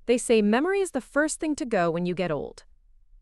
They say memory is the first thing to go when you get old.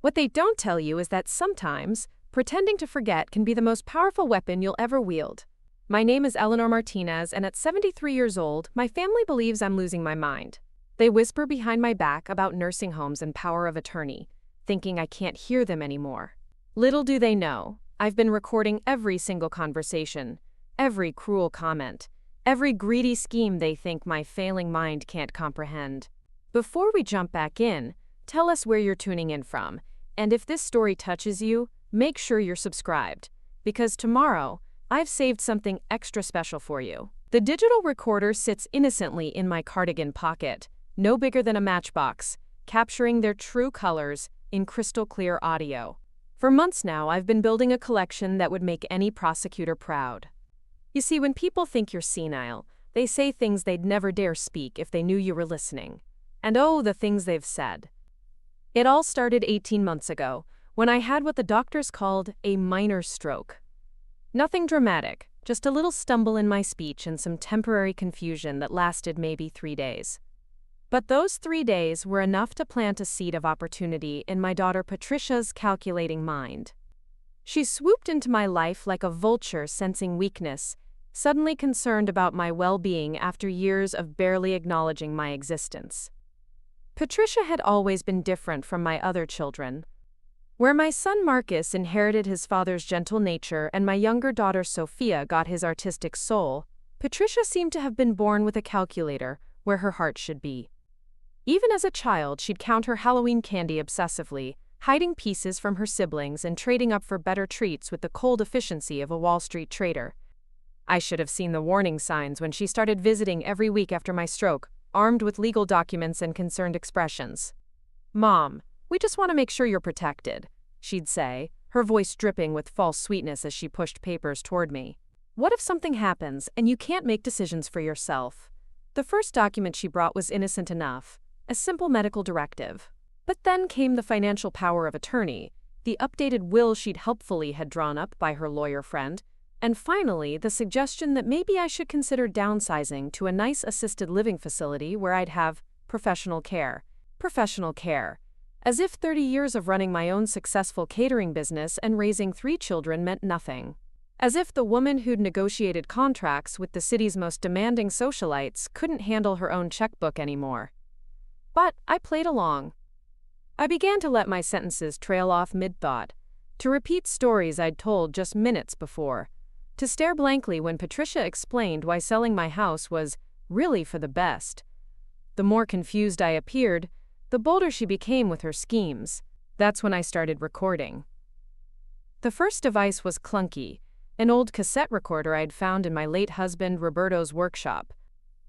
What they don't tell you is that sometimes, pretending to forget can be the most powerful weapon you'll ever wield. My name is Eleanor Martinez, and at 73 years old, my family believes I'm losing my mind. They whisper behind my back about nursing homes and power of attorney, thinking I can't hear them anymore. Little do they know, I've been recording every single conversation, every cruel comment, every greedy scheme they think my failing mind can't comprehend. Before we jump back in, tell us where you're tuning in from, and if this story touches you, make sure you're subscribed, because tomorrow, I've saved something extra special for you. The digital recorder sits innocently in my cardigan pocket, no bigger than a matchbox, capturing their true colors in crystal clear audio. For months now, I've been building a collection that would make any prosecutor proud. You see, when people think you're senile, they say things they'd never dare speak if they knew you were listening. And oh, the things they've said. It all started 18 months ago, when I had what the doctors called a minor stroke. Nothing dramatic, just a little stumble in my speech and some temporary confusion that lasted maybe 3 days. But those 3 days were enough to plant a seed of opportunity in my daughter Patricia's calculating mind. She swooped into my life like a vulture sensing weakness, suddenly concerned about my well-being after years of barely acknowledging my existence. Patricia had always been different from my other children. Where my son Marcus inherited his father's gentle nature and my younger daughter Sofia got his artistic soul, Patricia seemed to have been born with a calculator where her heart should be. Even as a child, she'd count her Halloween candy obsessively, hiding pieces from her siblings and trading up for better treats with the cold efficiency of a Wall Street trader. I should have seen the warning signs when she started visiting every week after my stroke, armed with legal documents and concerned expressions. "Mom, we just want to make sure you're protected," she'd say, her voice dripping with false sweetness as she pushed papers toward me. "What if something happens and you can't make decisions for yourself?" The first document she brought was innocent enough, a simple medical directive. But then came the financial power of attorney, the updated will she'd helpfully had drawn up by her lawyer friend, and finally the suggestion that maybe I should consider downsizing to a nice assisted living facility where I'd have professional care. Professional care. As if 30 years of running my own successful catering business and raising 3 children meant nothing. As if the woman who'd negotiated contracts with the city's most demanding socialites couldn't handle her own checkbook anymore. But I played along. I began to let my sentences trail off mid-thought, to repeat stories I'd told just minutes before, to stare blankly when Patricia explained why selling my house was really for the best. The more confused I appeared, the bolder she became with her schemes. That's when I started recording. The first device was clunky, an old cassette recorder I'd found in my late husband Roberto's workshop.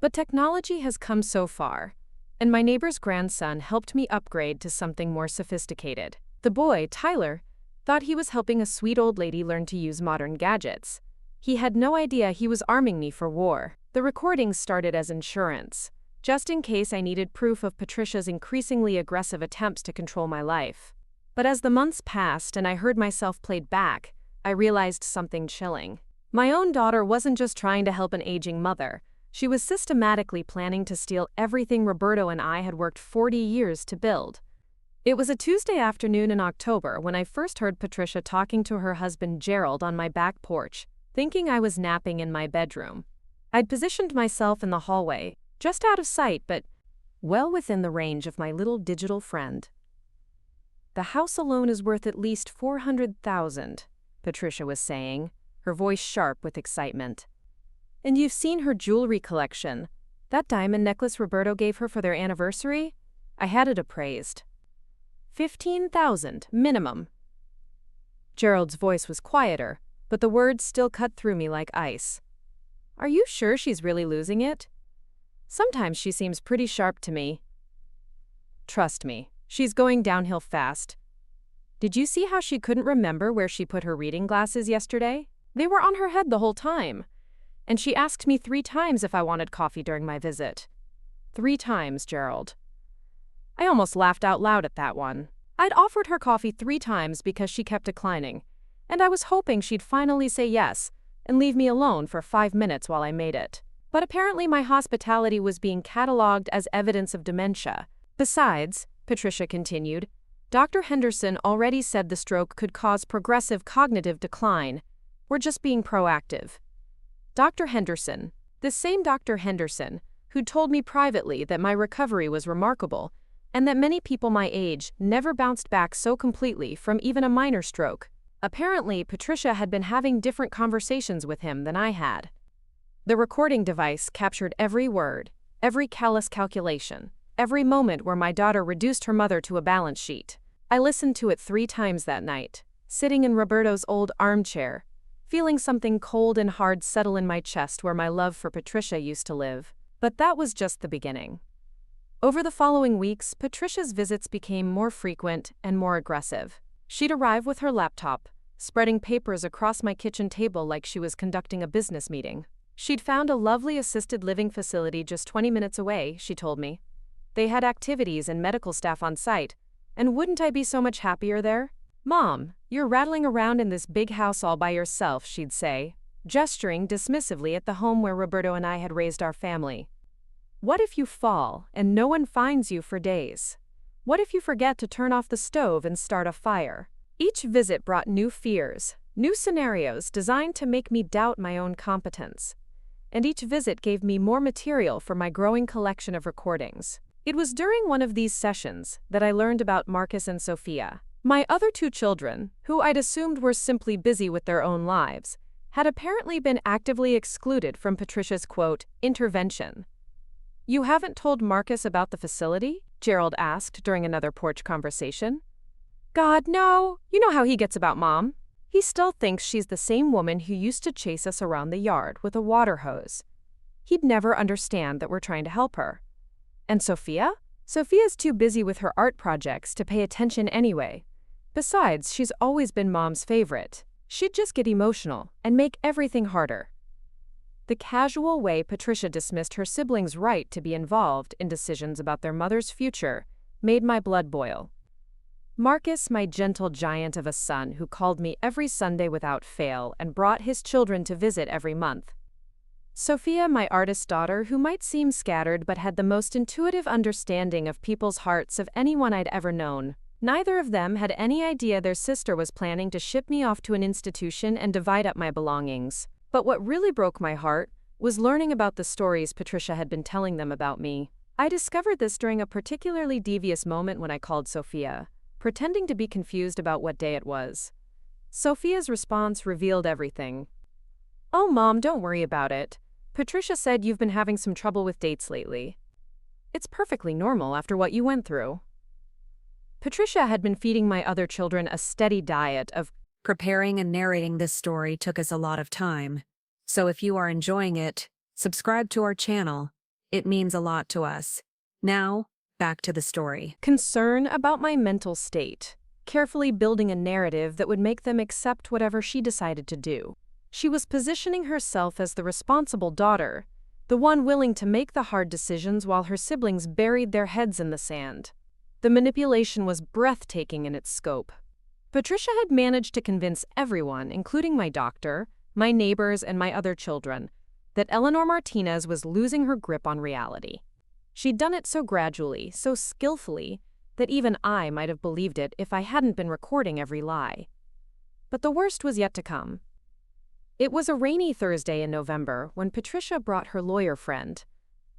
But technology has come so far, and my neighbor's grandson helped me upgrade to something more sophisticated. The boy, Tyler, thought he was helping a sweet old lady learn to use modern gadgets. He had no idea he was arming me for war. The recordings started as insurance, just in case I needed proof of Patricia's increasingly aggressive attempts to control my life. But as the months passed and I heard myself played back, I realized something chilling. My own daughter wasn't just trying to help an aging mother. She was systematically planning to steal everything Roberto and I had worked 40 years to build. It was a Tuesday afternoon in October when I first heard Patricia talking to her husband Gerald on my back porch, thinking I was napping in my bedroom. I'd positioned myself in the hallway, just out of sight but well within the range of my little digital friend. "The house alone is worth at least $400,000, Patricia was saying, her voice sharp with excitement. "And you've seen her jewelry collection. That diamond necklace Roberto gave her for their anniversary? I had it appraised. $15,000, minimum." Gerald's voice was quieter, but the words still cut through me like ice. "Are you sure she's really losing it? Sometimes she seems pretty sharp to me." "Trust me, she's going downhill fast. Did you see how she couldn't remember where she put her reading glasses yesterday? They were on her head the whole time. And she asked me 3 times if I wanted coffee during my visit. 3 times, Gerald." I almost laughed out loud at that one. I'd offered her coffee 3 times because she kept declining, and I was hoping she'd finally say yes and leave me alone for 5 minutes while I made it. But apparently my hospitality was being cataloged as evidence of dementia. Besides, Patricia continued, Dr. Henderson already said the stroke could cause progressive cognitive decline. We're just being proactive. Dr. Henderson, this same Dr. Henderson, who'd told me privately that my recovery was remarkable, and that many people my age never bounced back so completely from even a minor stroke. Apparently, Patricia had been having different conversations with him than I had. The recording device captured every word, every callous calculation, every moment where my daughter reduced her mother to a balance sheet. I listened to it 3 times that night, sitting in Roberto's old armchair, feeling something cold and hard settle in my chest where my love for Patricia used to live. But that was just the beginning. Over the following weeks, Patricia's visits became more frequent and more aggressive. She'd arrive with her laptop, spreading papers across my kitchen table like she was conducting a business meeting. She'd found a lovely assisted living facility just 20 minutes away, she told me. They had activities and medical staff on site, and wouldn't I be so much happier there? Mom, you're rattling around in this big house all by yourself, she'd say, gesturing dismissively at the home where Roberto and I had raised our family. What if you fall and no one finds you for days? What if you forget to turn off the stove and start a fire? Each visit brought new fears, new scenarios designed to make me doubt my own competence. And each visit gave me more material for my growing collection of recordings. It was during one of these sessions that I learned about Marcus and Sofia. My other 2 children, who I'd assumed were simply busy with their own lives, had apparently been actively excluded from Patricia's, quote, intervention. You haven't told Marcus about the facility? Gerald asked during another porch conversation. God, no. You know how he gets about Mom. He still thinks she's the same woman who used to chase us around the yard with a water hose. He'd never understand that we're trying to help her. And Sofia? Sofia's too busy with her art projects to pay attention anyway. Besides, she's always been Mom's favorite. She'd just get emotional and make everything harder. The casual way Patricia dismissed her siblings' right to be involved in decisions about their mother's future made my blood boil. Marcus, my gentle giant of a son who called me every Sunday without fail and brought his children to visit every month. Sofia, my artist daughter, who might seem scattered but had the most intuitive understanding of people's hearts of anyone I'd ever known. Neither of them had any idea their sister was planning to ship me off to an institution and divide up my belongings. But what really broke my heart was learning about the stories Patricia had been telling them about me. I discovered this during a particularly devious moment when I called Sofia, pretending to be confused about what day it was. Sofia's response revealed everything. Oh, Mom, don't worry about it. Patricia said you've been having some trouble with dates lately. It's perfectly normal after what you went through. Patricia had been feeding my other children a steady diet of Preparing and narrating this story took us a lot of time. So if you are enjoying it, subscribe to our channel. It means a lot to us. Now, back to the story. concern about my mental state, carefully building a narrative that would make them accept whatever she decided to do. She was positioning herself as the responsible daughter, the one willing to make the hard decisions while her siblings buried their heads in the sand. The manipulation was breathtaking in its scope. Patricia had managed to convince everyone, including my doctor, my neighbors, and my other children, that Eleanor Martinez was losing her grip on reality. She'd done it so gradually, so skillfully, that even I might have believed it if I hadn't been recording every lie. But the worst was yet to come. It was a rainy Thursday in November when Patricia brought her lawyer friend,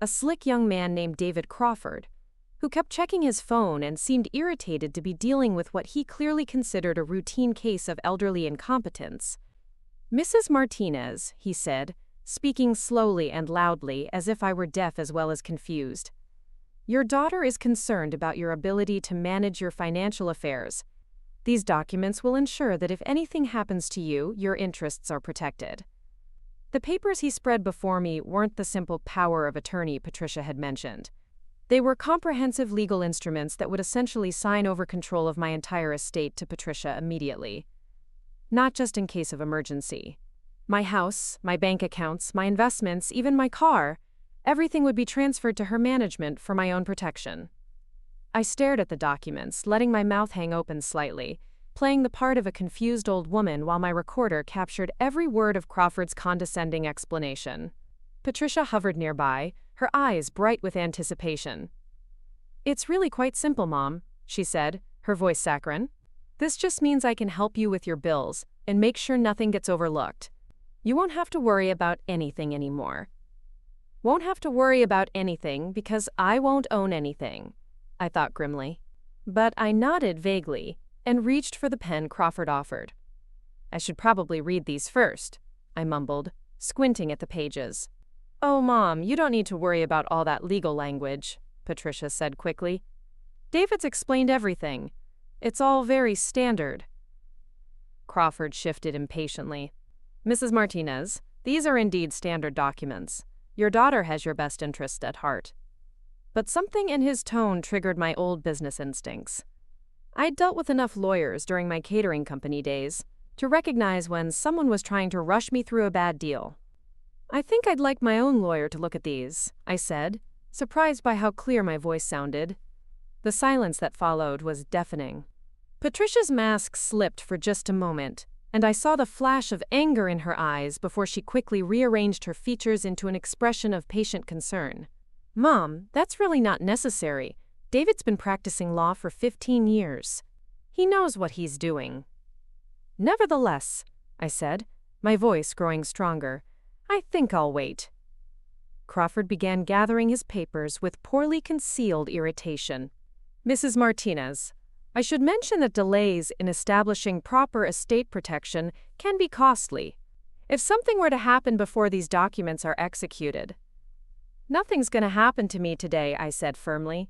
a slick young man named David Crawford, who kept checking his phone and seemed irritated to be dealing with what he clearly considered a routine case of elderly incompetence. Mrs. Martinez, he said, speaking slowly and loudly as if I were deaf as well as confused. Your daughter is concerned about your ability to manage your financial affairs. These documents will ensure that if anything happens to you, your interests are protected. The papers he spread before me weren't the simple power of attorney Patricia had mentioned. They were comprehensive legal instruments that would essentially sign over control of my entire estate to Patricia immediately. Not just in case of emergency. My house, my bank accounts, my investments, even my car, everything would be transferred to her management for my own protection. I stared at the documents, letting my mouth hang open slightly, playing the part of a confused old woman while my recorder captured every word of Crawford's condescending explanation. Patricia hovered nearby, her eyes bright with anticipation. It's really quite simple, Mom, she said, her voice saccharine. This just means I can help you with your bills and make sure nothing gets overlooked. You won't have to worry about anything anymore. Won't have to worry about anything because I won't own anything, I thought grimly. But I nodded vaguely and reached for the pen Crawford offered. I should probably read these first, I mumbled, squinting at the pages. Oh, Mom, you don't need to worry about all that legal language, Patricia said quickly. David's explained everything. It's all very standard. Crawford shifted impatiently. Mrs. Martinez, these are indeed standard documents. Your daughter has your best interest at heart. But something in his tone triggered my old business instincts. I'd dealt with enough lawyers during my catering company days to recognize when someone was trying to rush me through a bad deal. I think I'd like my own lawyer to look at these, I said, surprised by how clear my voice sounded. The silence that followed was deafening. Patricia's mask slipped for just a moment, and I saw the flash of anger in her eyes before she quickly rearranged her features into an expression of patient concern. Mom, that's really not necessary. David's been practicing law for 15 years. He knows what he's doing. Nevertheless, I said, my voice growing stronger, I think I'll wait. Crawford began gathering his papers with poorly concealed irritation. Mrs. Martinez, I should mention that delays in establishing proper estate protection can be costly. If something were to happen before these documents are executed. Nothing's going to happen to me today, I said firmly.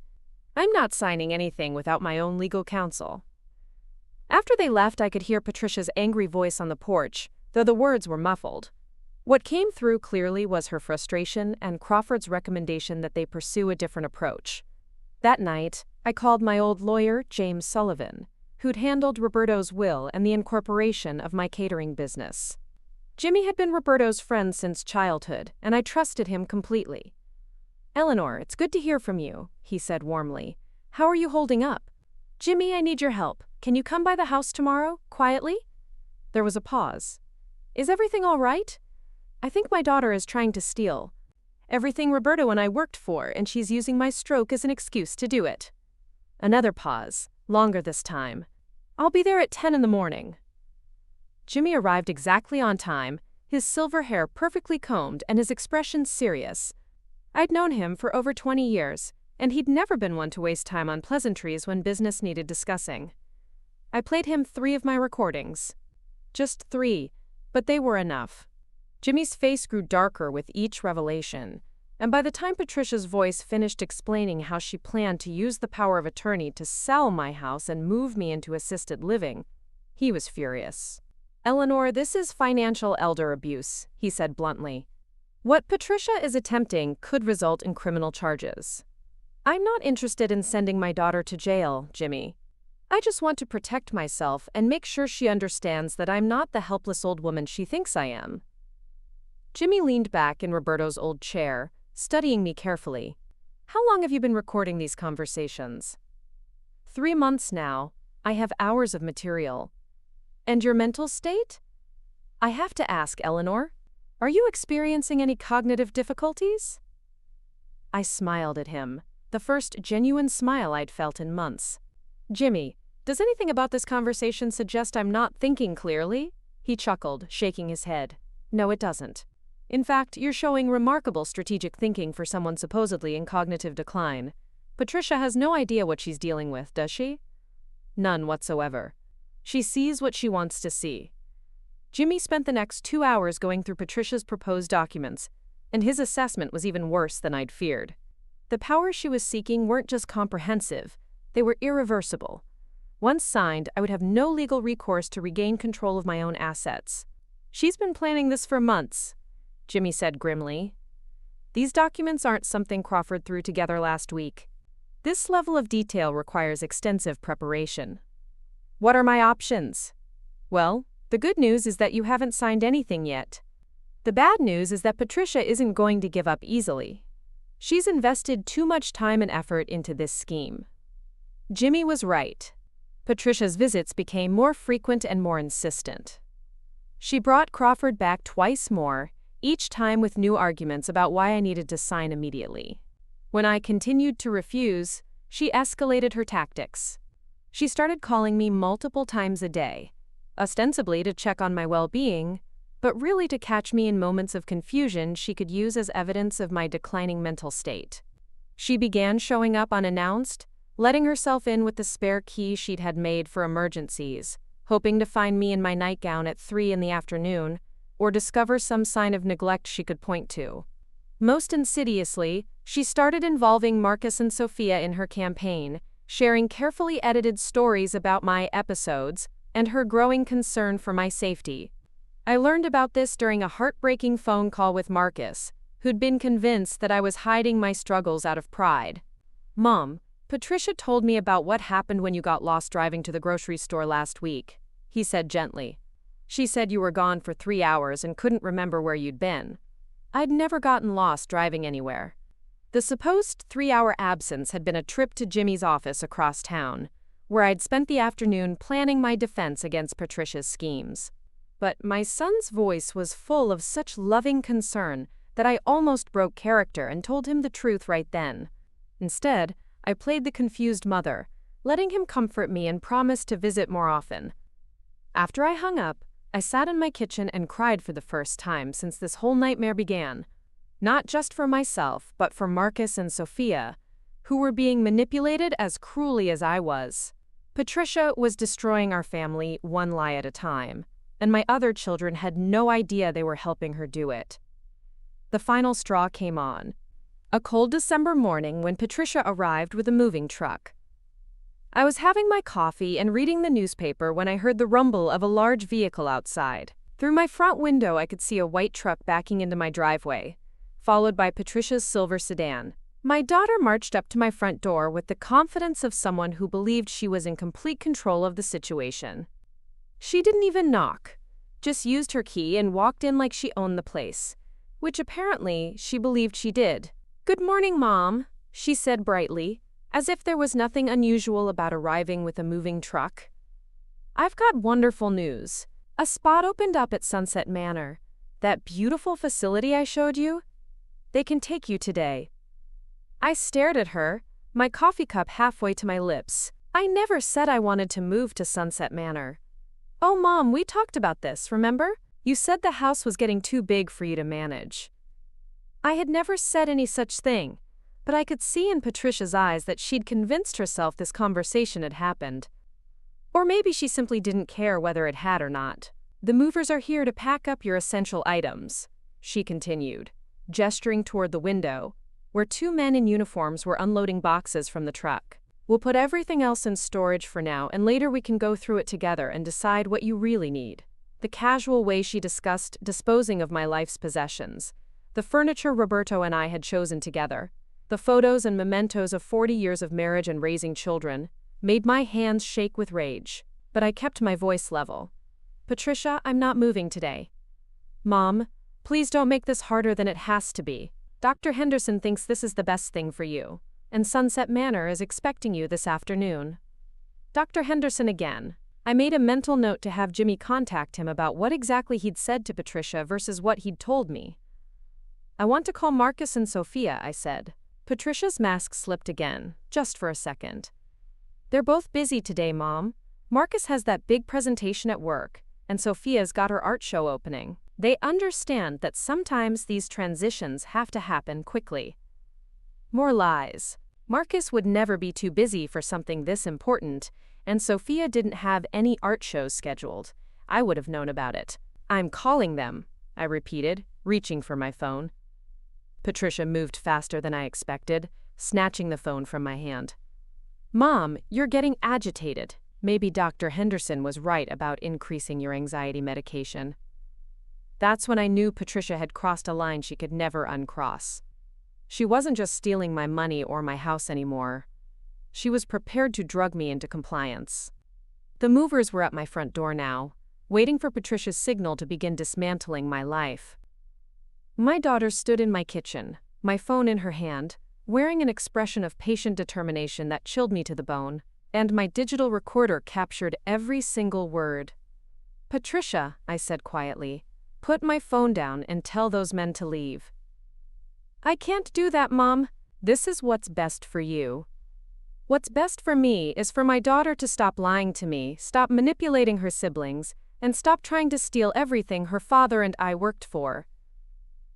I'm not signing anything without my own legal counsel. After they left, I could hear Patricia's angry voice on the porch, though the words were muffled. What came through clearly was her frustration and Crawford's recommendation that they pursue a different approach. That night, I called my old lawyer, James Sullivan, who'd handled Roberto's will and the incorporation of my catering business. Jimmy had been Roberto's friend since childhood, and I trusted him completely. Eleanor, it's good to hear from you, he said warmly. How are you holding up? Jimmy, I need your help. Can you come by the house tomorrow, quietly? There was a pause. Is everything all right? I think my daughter is trying to steal. Everything Roberto and I worked for, and she's using my stroke as an excuse to do it. Another pause, longer this time. I'll be there at 10 in the morning. Jimmy arrived exactly on time, his silver hair perfectly combed and his expression serious. I'd known him for over 20 years, and he'd never been one to waste time on pleasantries when business needed discussing. I played him 3 of my recordings. Just 3, but they were enough. Jimmy's face grew darker with each revelation, and by the time Patricia's voice finished explaining how she planned to use the power of attorney to sell my house and move me into assisted living, he was furious. Eleanor, this is financial elder abuse, he said bluntly. What Patricia is attempting could result in criminal charges. I'm not interested in sending my daughter to jail, Jimmy. I just want to protect myself and make sure she understands that I'm not the helpless old woman she thinks I am. Jimmy leaned back in Roberto's old chair, studying me carefully. How long have you been recording these conversations? 3 months now. I have hours of material. And your mental state? I have to ask, Eleanor, are you experiencing any cognitive difficulties? I smiled at him, the first genuine smile I'd felt in months. Jimmy, does anything about this conversation suggest I'm not thinking clearly? He chuckled, shaking his head. No, it doesn't. In fact, you're showing remarkable strategic thinking for someone supposedly in cognitive decline. Patricia has no idea what she's dealing with, does she? None whatsoever. She sees what she wants to see. Jimmy spent the next 2 hours going through Patricia's proposed documents, and his assessment was even worse than I'd feared. The powers she was seeking weren't just comprehensive, they were irreversible. Once signed, I would have no legal recourse to regain control of my own assets. She's been planning this for months, Jimmy said grimly. These documents aren't something Crawford threw together last week. This level of detail requires extensive preparation. What are my options? Well, the good news is that you haven't signed anything yet. The bad news is that Patricia isn't going to give up easily. She's invested too much time and effort into this scheme. Jimmy was right. Patricia's visits became more frequent and more insistent. She brought Crawford back twice more, each time with new arguments about why I needed to sign immediately. When I continued to refuse, She escalated her tactics. She started calling me multiple times a day, ostensibly to check on my well-being, but really to catch me in moments of confusion she could use as evidence of my declining mental state. She began showing up unannounced, letting herself in with the spare key she'd had made for emergencies, hoping to find me in my nightgown at 3 in the afternoon, or discover some sign of neglect she could point to. Most insidiously, she started involving Marcus and Sofia in her campaign, sharing carefully edited stories about my episodes and her growing concern for my safety. I learned about this during a heartbreaking phone call with Marcus, who'd been convinced that I was hiding my struggles out of pride. "Mom, Patricia told me about what happened when you got lost driving to the grocery store last week," he said gently. "She said you were gone for 3 hours and couldn't remember where you'd been." I'd never gotten lost driving anywhere. The supposed 3-hour absence had been a trip to Jimmy's office across town, where I'd spent the afternoon planning my defense against Patricia's schemes. But my son's voice was full of such loving concern that I almost broke character and told him the truth right then. Instead, I played the confused mother, letting him comfort me and promise to visit more often. After I hung up, I sat in my kitchen and cried for the first time since this whole nightmare began. Not just for myself, but for Marcus and Sofia, who were being manipulated as cruelly as I was. Patricia was destroying our family one lie at a time, and my other children had no idea they were helping her do it. The final straw came on. A cold December morning when Patricia arrived with a moving truck. I was having my coffee and reading the newspaper when I heard the rumble of a large vehicle outside. Through my front window I could see a white truck backing into my driveway, followed by Patricia's silver sedan. My daughter marched up to my front door with the confidence of someone who believed she was in complete control of the situation. She didn't even knock, just used her key and walked in like she owned the place, which apparently she believed she did. "Good morning, Mom," she said brightly, as if there was nothing unusual about arriving with a moving truck. "I've got wonderful news. A spot opened up at Sunset Manor. That beautiful facility I showed you? They can take you today." I stared at her, my coffee cup halfway to my lips. I never said I wanted to move to Sunset Manor. "Oh, Mom, we talked about this, remember? You said the house was getting too big for you to manage." I had never said any such thing, but I could see in Patricia's eyes that she'd convinced herself this conversation had happened. Or maybe she simply didn't care whether it had or not. "The movers are here to pack up your essential items," she continued, gesturing toward the window, where 2 men in uniforms were unloading boxes from the truck. "We'll put everything else in storage for now, and later we can go through it together and decide what you really need." The casual way she discussed disposing of my life's possessions, the furniture Roberto and I had chosen together, the photos and mementos of 40 years of marriage and raising children, made my hands shake with rage. But I kept my voice level. "Patricia, I'm not moving today." "Mom, please don't make this harder than it has to be. Dr. Henderson thinks this is the best thing for you, and Sunset Manor is expecting you this afternoon." Dr. Henderson again. I made a mental note to have Jimmy contact him about what exactly he'd said to Patricia versus what he'd told me. "I want to call Marcus and Sofia," I said. Patricia's mask slipped again, just for a second. "They're both busy today, Mom. Marcus has that big presentation at work, and Sofia's got her art show opening. They understand that sometimes these transitions have to happen quickly." More lies. Marcus would never be too busy for something this important, and Sofia didn't have any art shows scheduled. I would have known about it. "I'm calling them," I repeated, reaching for my phone. Patricia moved faster than I expected, snatching the phone from my hand. "Mom, you're getting agitated. Maybe Dr. Henderson was right about increasing your anxiety medication." That's when I knew Patricia had crossed a line she could never uncross. She wasn't just stealing my money or my house anymore. She was prepared to drug me into compliance. The movers were at my front door now, waiting for Patricia's signal to begin dismantling my life. My daughter stood in my kitchen, my phone in her hand, wearing an expression of patient determination that chilled me to the bone, and my digital recorder captured every single word. "Patricia," I said quietly, "put my phone down and tell those men to leave." "I can't do that, Mom. This is what's best for you." What's best for me is for my daughter to stop lying to me, stop manipulating her siblings, and stop trying to steal everything her father and I worked for."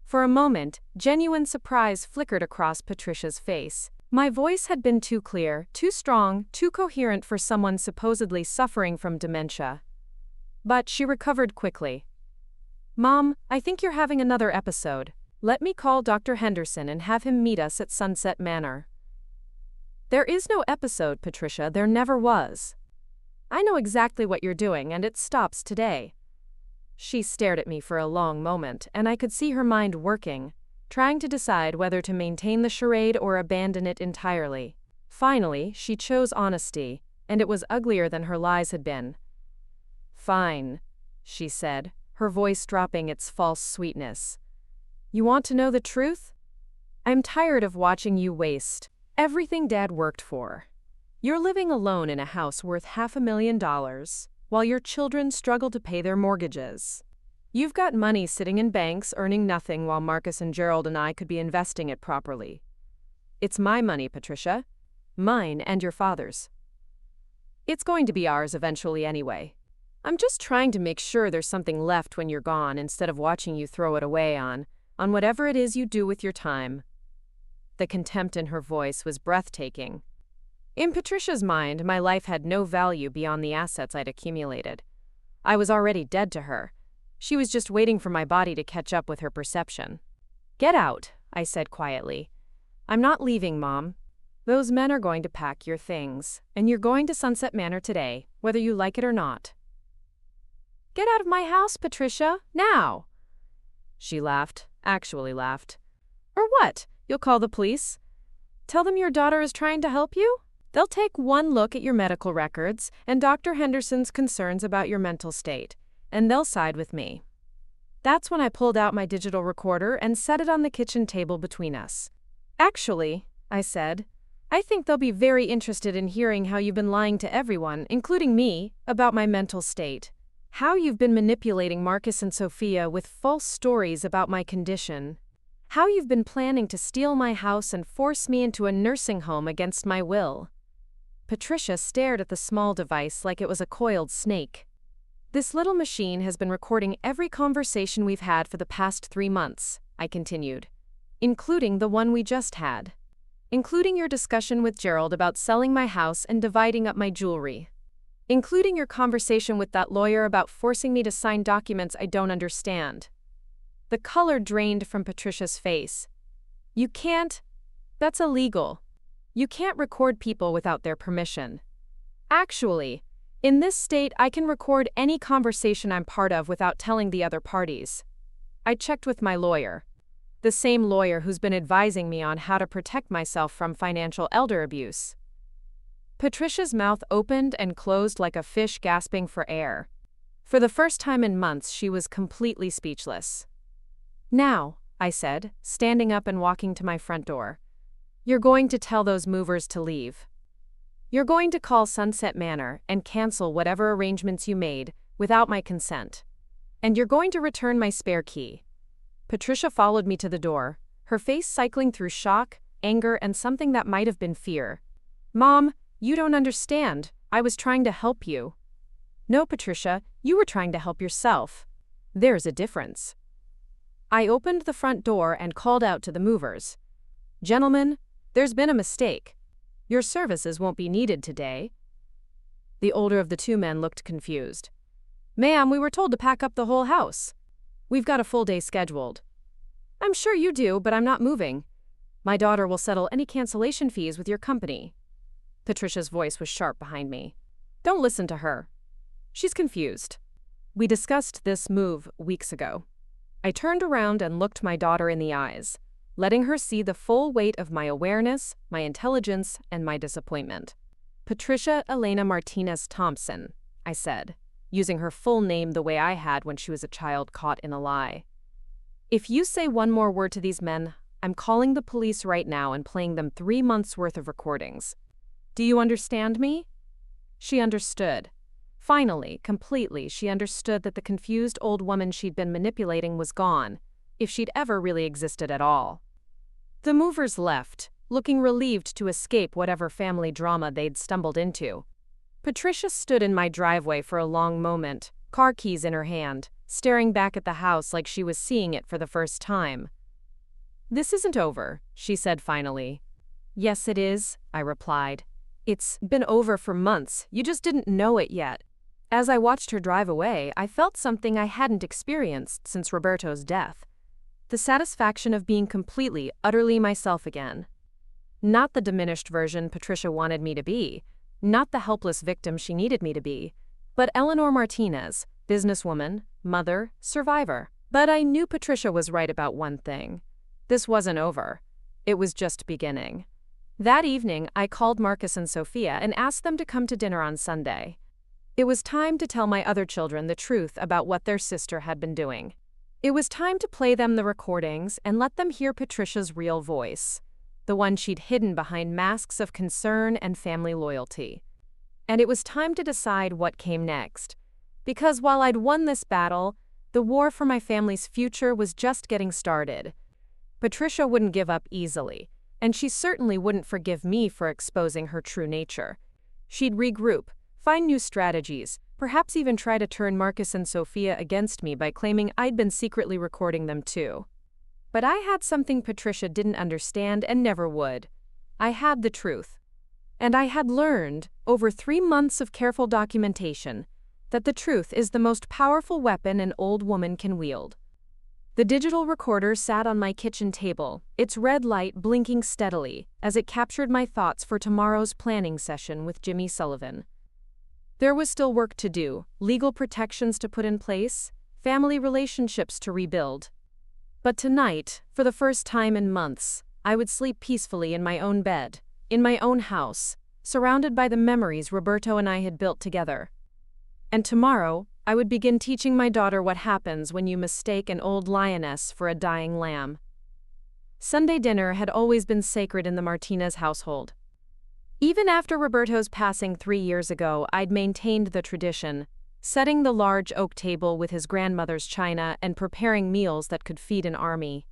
For a moment, genuine surprise flickered across Patricia's face. My voice had been too clear, too strong, too coherent for someone supposedly suffering from dementia. But she recovered quickly. "Mom, I think you're having another episode. Let me call Dr. Henderson and have him meet us at Sunset Manor." "There is no episode, Patricia, there never was. I know exactly what you're doing, and it stops today." She stared at me for a long moment, and I could see her mind working, trying to decide whether to maintain the charade or abandon it entirely. Finally, she chose honesty, and it was uglier than her lies had been. "Fine," she said, her voice dropping its false sweetness. "You want to know the truth? I'm tired of watching you waste everything Dad worked for. You're living alone in a house worth $500,000, while your children struggle to pay their mortgages. You've got money sitting in banks earning nothing while Marcus and Gerald and I could be investing it properly. It's my money, Patricia. Mine and your father's. It's going to be ours eventually anyway. I'm just trying to make sure there's something left when you're gone instead of watching you throw it away on whatever it is you do with your time." The contempt in her voice was breathtaking. In Patricia's mind, my life had no value beyond the assets I'd accumulated. I was already dead to her. She was just waiting for my body to catch up with her perception. "Get out," I said quietly. "I'm not leaving, Mom. Those men are going to pack your things, and you're going to Sunset Manor today, whether you like it or not." "Get out of my house, Patricia, now!" She laughed, actually laughed. "Or what? You'll call the police? Tell them your daughter is trying to help you? They'll take one look at your medical records and Dr. Henderson's concerns about your mental state, and they'll side with me." That's when I pulled out my digital recorder and set it on the kitchen table between us. "Actually," I said, "I think they'll be very interested in hearing how you've been lying to everyone, including me, about my mental state. How you've been manipulating Marcus and Sofia with false stories about my condition. How you've been planning to steal my house and force me into a nursing home against my will." Patricia stared at the small device like it was a coiled snake. "This little machine has been recording every conversation we've had for the past 3 months, I continued, including the one we just had. Including your discussion with Gerald about selling my house and dividing up my jewelry. Including your conversation with that lawyer about forcing me to sign documents I don't understand." The color drained from Patricia's face. "You can't. That's illegal. You can't record people without their permission. Actually, in this state, I can record any conversation I'm part of without telling the other parties. I checked with my lawyer. The same lawyer who's been advising me on how to protect myself from financial elder abuse." Patricia's mouth opened and closed like a fish gasping for air. For the first time in months, she was completely speechless. "Now," I said, standing up and walking to my front door, "you're going to tell those movers to leave. You're going to call Sunset Manor and cancel whatever arrangements you made without my consent. And you're going to return my spare key." Patricia followed me to the door, her face cycling through shock, anger, and something that might have been fear. "Mom, you don't understand. I was trying to help you." "No, Patricia, you were trying to help yourself. There's a difference." I opened the front door and called out to the movers. "Gentlemen, there's been a mistake. Your services won't be needed today." The older of the two men looked confused. "Ma'am, we were told to pack up the whole house. We've got a full day scheduled." "I'm sure you do, but I'm not moving. My daughter will settle any cancellation fees with your company." Patricia's voice was sharp behind me. "Don't listen to her. She's confused. We discussed this move weeks ago." I turned around and looked my daughter in the eyes, letting her see the full weight of my awareness, my intelligence, and my disappointment. "Patricia Elena Martinez Thompson," I said, using her full name the way I had when she was a child caught in a lie. "If you say one more word to these men, I'm calling the police right now and playing them 3 months' worth of recordings. Do you understand me?" She understood. Finally, completely, she understood that the confused old woman she'd been manipulating was gone, if she'd ever really existed at all. The movers left, looking relieved to escape whatever family drama they'd stumbled into. Patricia stood in my driveway for a long moment, car keys in her hand, staring back at the house like she was seeing it for the first time. "This isn't over," she said finally. "Yes, it is," I replied. "It's been over for months, you just didn't know it yet." As I watched her drive away, I felt something I hadn't experienced since Roberto's death. The satisfaction of being completely, utterly myself again. Not the diminished version Patricia wanted me to be, not the helpless victim she needed me to be, but Eleanor Martinez, businesswoman, mother, survivor. But I knew Patricia was right about one thing. This wasn't over. It was just beginning. That evening, I called Marcus and Sofia and asked them to come to dinner on Sunday. It was time to tell my other children the truth about what their sister had been doing. It was time to play them the recordings and let them hear Patricia's real voice, the one she'd hidden behind masks of concern and family loyalty. And it was time to decide what came next. Because while I'd won this battle, the war for my family's future was just getting started. Patricia wouldn't give up easily, and she certainly wouldn't forgive me for exposing her true nature. She'd regroup, find new strategies, perhaps even try to turn Marcus and Sofia against me by claiming I'd been secretly recording them too. But I had something Patricia didn't understand and never would. I had the truth. And I had learned, over 3 months of careful documentation, that the truth is the most powerful weapon an old woman can wield. The digital recorder sat on my kitchen table, its red light blinking steadily as it captured my thoughts for tomorrow's planning session with Jimmy Sullivan. There was still work to do, legal protections to put in place, family relationships to rebuild. But tonight, for the first time in months, I would sleep peacefully in my own bed, in my own house, surrounded by the memories Roberto and I had built together. And tomorrow, I would begin teaching my daughter what happens when you mistake an old lioness for a dying lamb. Sunday dinner had always been sacred in the Martinez household. Even after Roberto's passing 3 years ago, I'd maintained the tradition, setting the large oak table with his grandmother's china and preparing meals that could feed an army.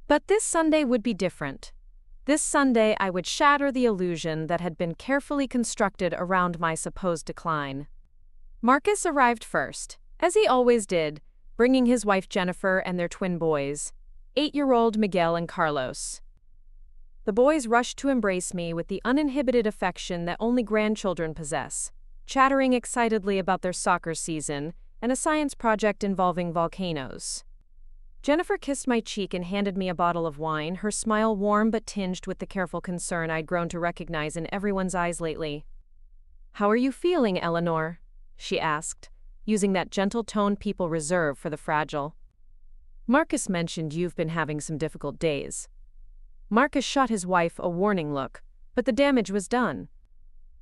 But this Sunday would be different. This Sunday, I would shatter the illusion that had been carefully constructed around my supposed decline. Marcus arrived first, as he always did, bringing his wife Jennifer and their twin boys, 8-year-old Miguel and Carlos. The boys rushed to embrace me with the uninhibited affection that only grandchildren possess, chattering excitedly about their soccer season and a science project involving volcanoes. Jennifer kissed my cheek and handed me a bottle of wine, her smile warm but tinged with the careful concern I'd grown to recognize in everyone's eyes lately. "How are you feeling, Eleanor?" she asked, using that gentle tone people reserve for the fragile. "Marcus mentioned you've been having some difficult days." Marcus shot his wife a warning look, but the damage was done.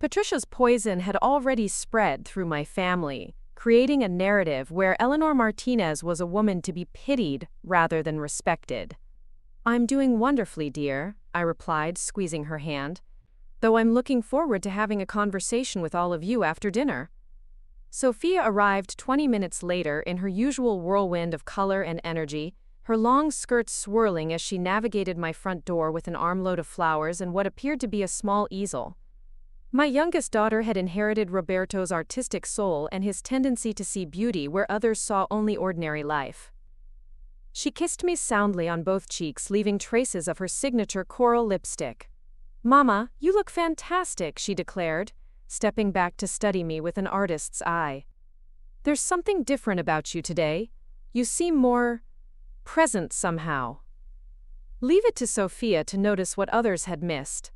Patricia's poison had already spread through my family, creating a narrative where Eleanor Martinez was a woman to be pitied rather than respected. "I'm doing wonderfully, dear," I replied, squeezing her hand, "though I'm looking forward to having a conversation with all of you after dinner." Sofia arrived 20 minutes later in her usual whirlwind of color and energy, her long skirts swirling as she navigated my front door with an armload of flowers and what appeared to be a small easel. My youngest daughter had inherited Roberto's artistic soul and his tendency to see beauty where others saw only ordinary life. She kissed me soundly on both cheeks, leaving traces of her signature coral lipstick. "Mama, you look fantastic," she declared, stepping back to study me with an artist's eye. "There's something different about you today. You seem more present somehow." Leave it to Sofia to notice what others had missed.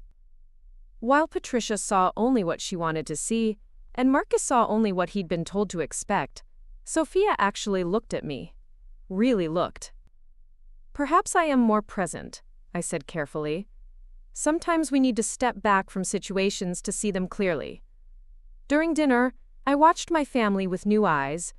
While Patricia saw only what she wanted to see, and Marcus saw only what he'd been told to expect, Sofia actually looked at me. Really looked. "Perhaps I am more present," I said carefully. "Sometimes we need to step back from situations to see them clearly." During dinner, I watched my family with new eyes,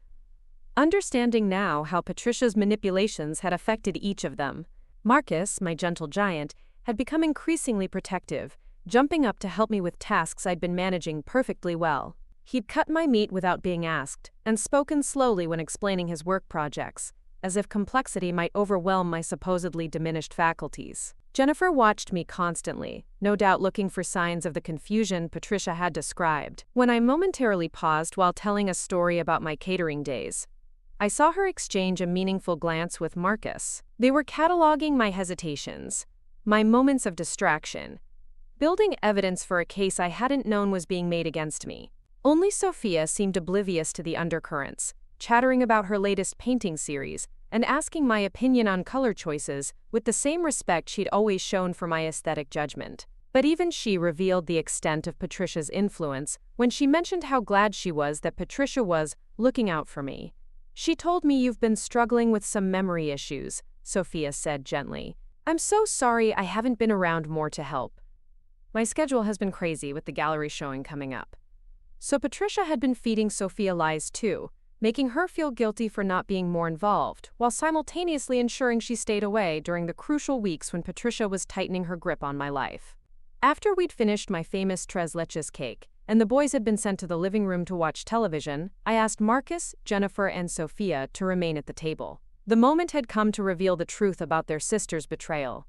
understanding now how Patricia's manipulations had affected each of them. Marcus, my gentle giant, had become increasingly protective, jumping up to help me with tasks I'd been managing perfectly well. He'd cut my meat without being asked, and spoken slowly when explaining his work projects, as if complexity might overwhelm my supposedly diminished faculties. Jennifer watched me constantly, no doubt looking for signs of the confusion Patricia had described. When I momentarily paused while telling a story about my catering days, I saw her exchange a meaningful glance with Marcus. They were cataloging my hesitations, my moments of distraction, building evidence for a case I hadn't known was being made against me. Only Sofia seemed oblivious to the undercurrents, chattering about her latest painting series and asking my opinion on color choices with the same respect she'd always shown for my aesthetic judgment. But even she revealed the extent of Patricia's influence when she mentioned how glad she was that Patricia was looking out for me. "She told me you've been struggling with some memory issues," Sofia said gently. "I'm so sorry I haven't been around more to help. My schedule has been crazy with the gallery showing coming up." So Patricia had been feeding Sofia lies too, making her feel guilty for not being more involved, while simultaneously ensuring she stayed away during the crucial weeks when Patricia was tightening her grip on my life. After we'd finished my famous tres leches cake, and the boys had been sent to the living room to watch television, I asked Marcus, Jennifer, and Sofia to remain at the table. The moment had come to reveal the truth about their sister's betrayal.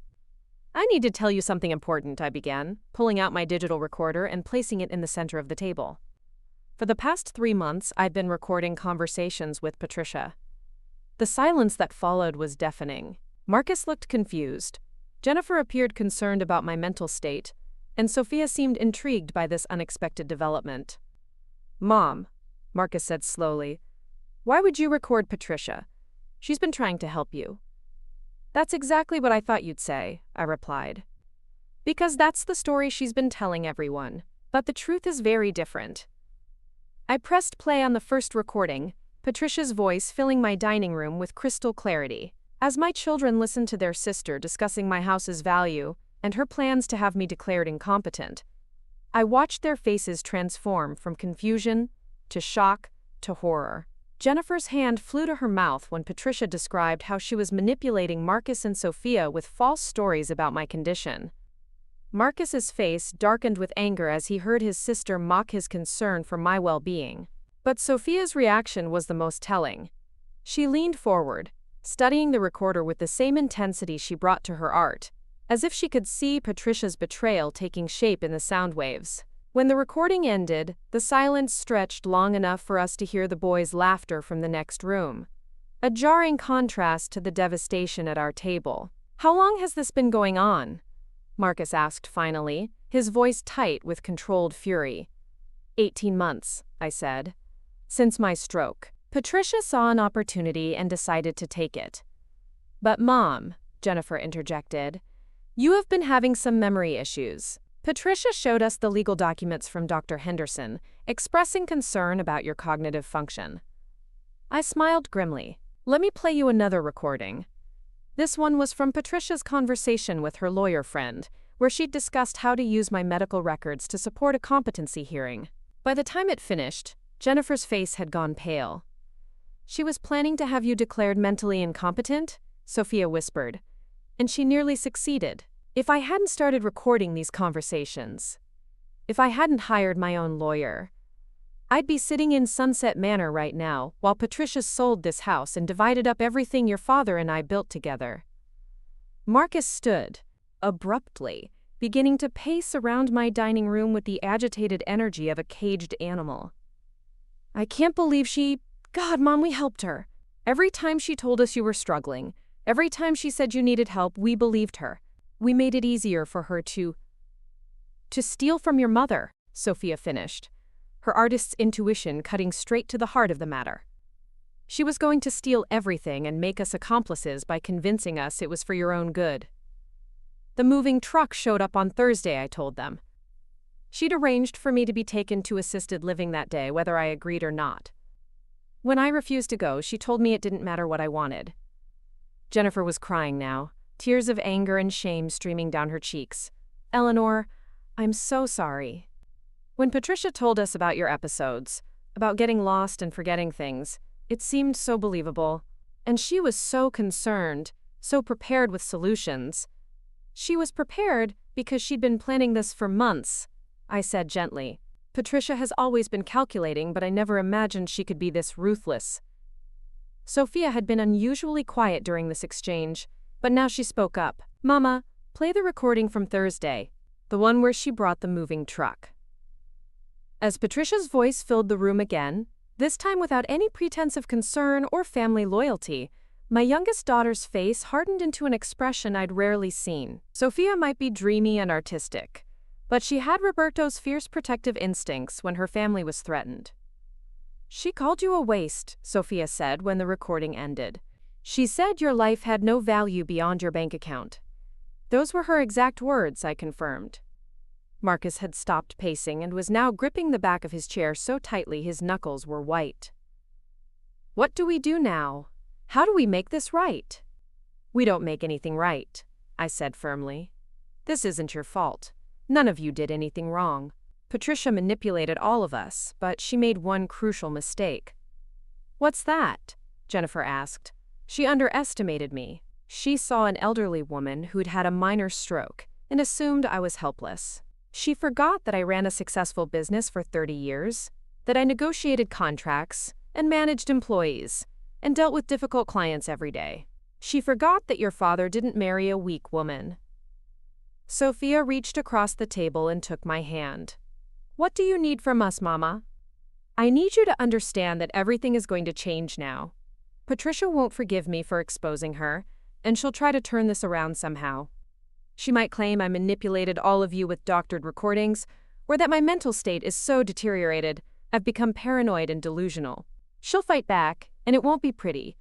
"I need to tell you something important," I began, pulling out my digital recorder and placing it in the center of the table. For the past 3 months, I'd been recording conversations with Patricia. The silence that followed was deafening. Marcus looked confused. Jennifer appeared concerned about my mental state, and Sofia seemed intrigued by this unexpected development. "Mom," Marcus said slowly, "why would you record Patricia? She's been trying to help you." "That's exactly what I thought you'd say," I replied. "Because that's the story she's been telling everyone. But the truth is very different." I pressed play on the first recording, Patricia's voice filling my dining room with crystal clarity. As my children listened to their sister discussing my house's value and her plans to have me declared incompetent, I watched their faces transform from confusion to shock to horror. Jennifer's hand flew to her mouth when Patricia described how she was manipulating Marcus and Sofia with false stories about my condition. Marcus's face darkened with anger as he heard his sister mock his concern for my well-being. But Sofia's reaction was the most telling. She leaned forward, studying the recorder with the same intensity she brought to her art, as if she could see Patricia's betrayal taking shape in the sound waves. When the recording ended, the silence stretched long enough for us to hear the boys' laughter from the next room, a jarring contrast to the devastation at our table. "How long has this been going on?" Marcus asked finally, his voice tight with controlled fury. 18 months, I said. "Since my stroke." Patricia saw an opportunity and decided to take it. "But Mom," Jennifer interjected, "you have been having some memory issues." Patricia showed us the legal documents from Dr. Henderson, expressing concern about your cognitive function. I smiled grimly. "Let me play you another recording." This one was from Patricia's conversation with her lawyer friend, where she'd discussed how to use my medical records to support a competency hearing. By the time it finished, Jennifer's face had gone pale. "She was planning to have you declared mentally incompetent?" Sofia whispered. "And she nearly succeeded. If I hadn't started recording these conversations, if I hadn't hired my own lawyer, I'd be sitting in Sunset Manor right now while Patricia sold this house and divided up everything your father and I built together." Marcus stood, abruptly, beginning to pace around my dining room with the agitated energy of a caged animal. "I can't believe God, Mom, we helped her. Every time she told us you were struggling, every time she said you needed help, we believed her. We made it easier for her to steal from your mother," Sofia finished, her artist's intuition cutting straight to the heart of the matter. "She was going to steal everything and make us accomplices by convincing us it was for your own good. The moving truck showed up on Thursday," I told them. "She'd arranged for me to be taken to assisted living that day, whether I agreed or not. When I refused to go, she told me it didn't matter what I wanted." Jennifer was crying now, tears of anger and shame streaming down her cheeks. "Eleanor, I'm so sorry. When Patricia told us about your episodes, about getting lost and forgetting things, it seemed so believable. And she was so concerned, so prepared with solutions. She was prepared because she'd been planning this for months," I said gently. "Patricia has always been calculating, but I never imagined she could be this ruthless." Sofia had been unusually quiet during this exchange, but now she spoke up. "Mama, Play the recording from Thursday, the one where she brought the moving truck. As Patricia's voice filled the room again, this time without any pretense of concern or family loyalty, my youngest daughter's face hardened into an expression I'd rarely seen. Sofia might be dreamy and artistic, but she had Roberto's fierce protective instincts when her family was threatened. "She called you a waste," Sofia said when the recording ended. "She said your life had no value beyond your bank account." Those were her exact words, I confirmed. Marcus had stopped pacing and was now gripping the back of his chair so tightly his knuckles were white. "What do we do now? How do we make this right?" "We don't make anything right," I said firmly. "This isn't your fault. None of you did anything wrong. Patricia manipulated all of us, but she made one crucial mistake." "What's that?" Jennifer asked. "She underestimated me. She saw an elderly woman who'd had a minor stroke and assumed I was helpless. She forgot that I ran a successful business for 30 years, that I negotiated contracts and managed employees and dealt with difficult clients every day. She forgot that your father didn't marry a weak woman." Sofia reached across the table and took my hand. "What do you need from us, Mama?" "I need you to understand that everything is going to change now. Patricia won't forgive me for exposing her, and she'll try to turn this around somehow. She might claim I manipulated all of you with doctored recordings, or that my mental state is so deteriorated I've become paranoid and delusional. She'll fight back, and it won't be pretty."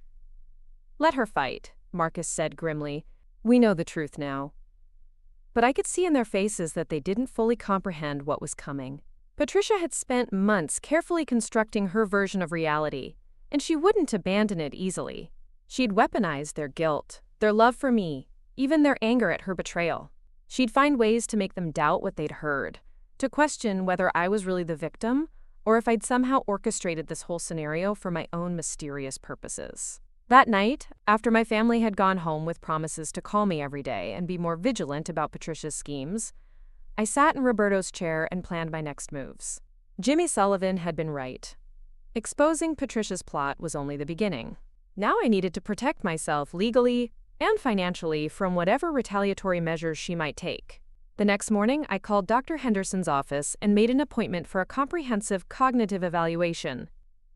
"Let her fight," Marcus said grimly. "We know the truth now." But I could see in their faces that they didn't fully comprehend what was coming. Patricia had spent months carefully constructing her version of reality, and she wouldn't abandon it easily. She'd weaponized their guilt, their love for me, even their anger at her betrayal. She'd find ways to make them doubt what they'd heard, to question whether I was really the victim or if I'd somehow orchestrated this whole scenario for my own mysterious purposes. That night, after my family had gone home with promises to call me every day and be more vigilant about Patricia's schemes, I sat in Roberto's chair and planned my next moves. Jimmy Sullivan had been right. Exposing Patricia's plot was only the beginning. Now I needed to protect myself legally and financially from whatever retaliatory measures she might take. The next morning, I called Dr. Henderson's office and made an appointment for a comprehensive cognitive evaluation.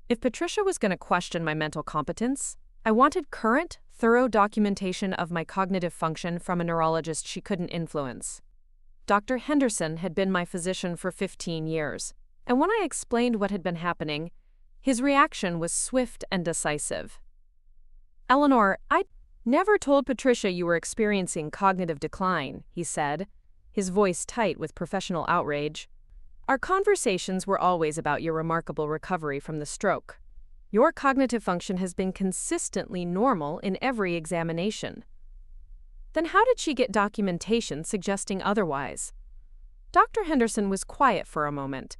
If Patricia was going to question my mental competence, I wanted current, thorough documentation of my cognitive function from a neurologist she couldn't influence. Dr. Henderson had been my physician for 15 years, and when I explained what had been happening, his reaction was swift and decisive. "Eleanor, I never told Patricia you were experiencing cognitive decline," he said, his voice tight with professional outrage. "Our conversations were always about your remarkable recovery from the stroke. Your cognitive function has been consistently normal in every examination." "Then how did she get documentation suggesting otherwise?" Dr. Henderson was quiet for a moment.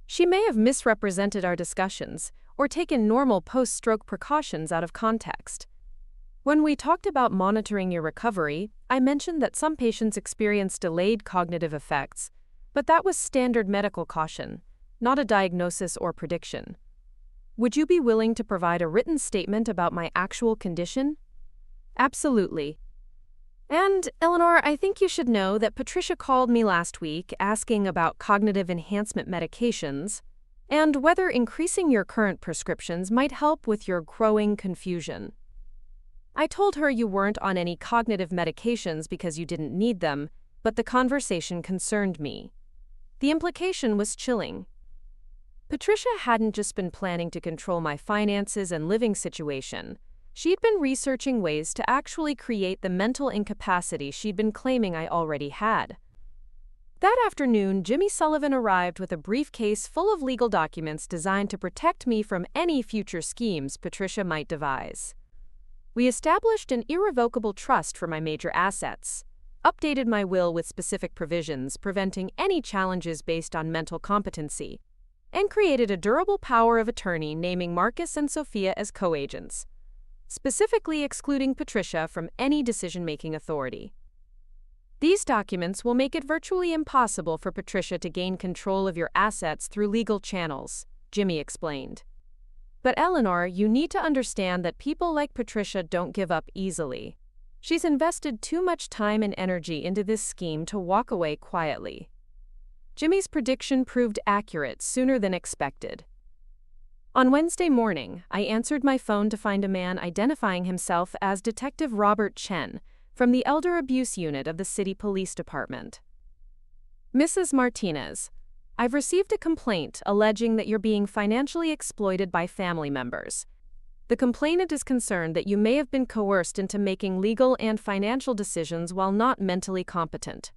"She may have misrepresented our discussions or taken normal post-stroke precautions out of context. When we talked about monitoring your recovery, I mentioned that some patients experience delayed cognitive effects, but that was standard medical caution, not a diagnosis or prediction. Would you be willing to provide a written statement about my actual condition?" "Absolutely. And, Eleanor, I think you should know that Patricia called me last week asking about cognitive enhancement medications and whether increasing your current prescriptions might help with your growing confusion. I told her you weren't on any cognitive medications because you didn't need them, but the conversation concerned me. The implication was chilling. Patricia hadn't just been planning to control my finances and living situation. She'd been researching ways to actually create the mental incapacity she'd been claiming I already had. That afternoon, Jimmy Sullivan arrived with a briefcase full of legal documents designed to protect me from any future schemes Patricia might devise. We established an irrevocable trust for my major assets, updated my will with specific provisions preventing any challenges based on mental competency, and created a durable power of attorney naming Marcus and Sofia as co-agents, specifically excluding Patricia from any decision-making authority. These documents will make it virtually impossible for Patricia to gain control of your assets through legal channels, Jimmy explained. But Eleanor, you need to understand that people like Patricia don't give up easily. She's invested too much time and energy into this scheme to walk away quietly. Jimmy's prediction proved accurate sooner than expected. On Wednesday morning, I answered my phone to find a man identifying himself as Detective Robert Chen from the Elder Abuse Unit of the City Police Department. Mrs. Martinez, I've received a complaint alleging that you're being financially exploited by family members. The complainant is concerned that you may have been coerced into making legal and financial decisions while not mentally competent.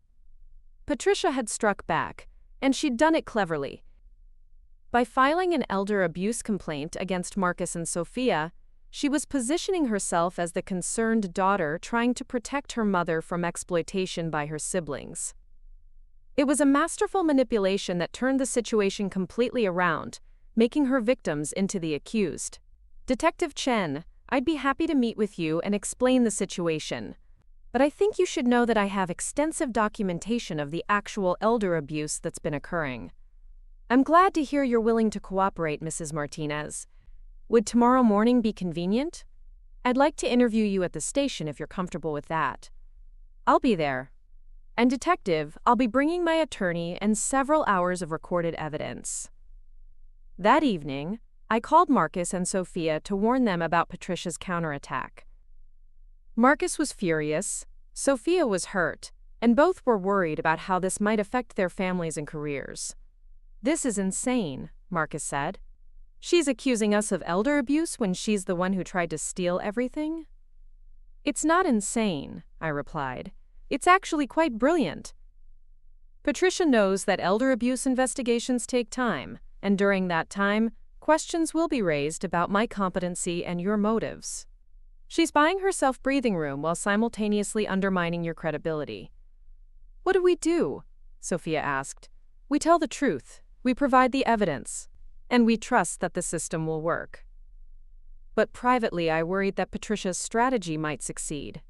Patricia had struck back, and she'd done it cleverly. By filing an elder abuse complaint against Marcus and Sofia, she was positioning herself as the concerned daughter trying to protect her mother from exploitation by her siblings. It was a masterful manipulation that turned the situation completely around, making her victims into the accused. Detective Chen, I'd be happy to meet with you and explain the situation. But I think you should know that I have extensive documentation of the actual elder abuse that's been occurring. I'm glad to hear you're willing to cooperate, Mrs. Martinez. Would tomorrow morning be convenient? I'd like to interview you at the station if you're comfortable with that. I'll be there. And detective, I'll be bringing my attorney and several hours of recorded evidence. That evening, I called Marcus and Sofia to warn them about Patricia's counterattack. Marcus was furious, Sofia was hurt, and both were worried about how this might affect their families and careers. This is insane, Marcus said. She's accusing us of elder abuse when she's the one who tried to steal everything? It's not insane, I replied. It's actually quite brilliant. Patricia knows that elder abuse investigations take time, and during that time, questions will be raised about my competency and your motives. She's buying herself breathing room while simultaneously undermining your credibility. What do we do? Sofia asked. We tell the truth, we provide the evidence, and we trust that the system will work. But privately, I worried that Patricia's strategy might succeed.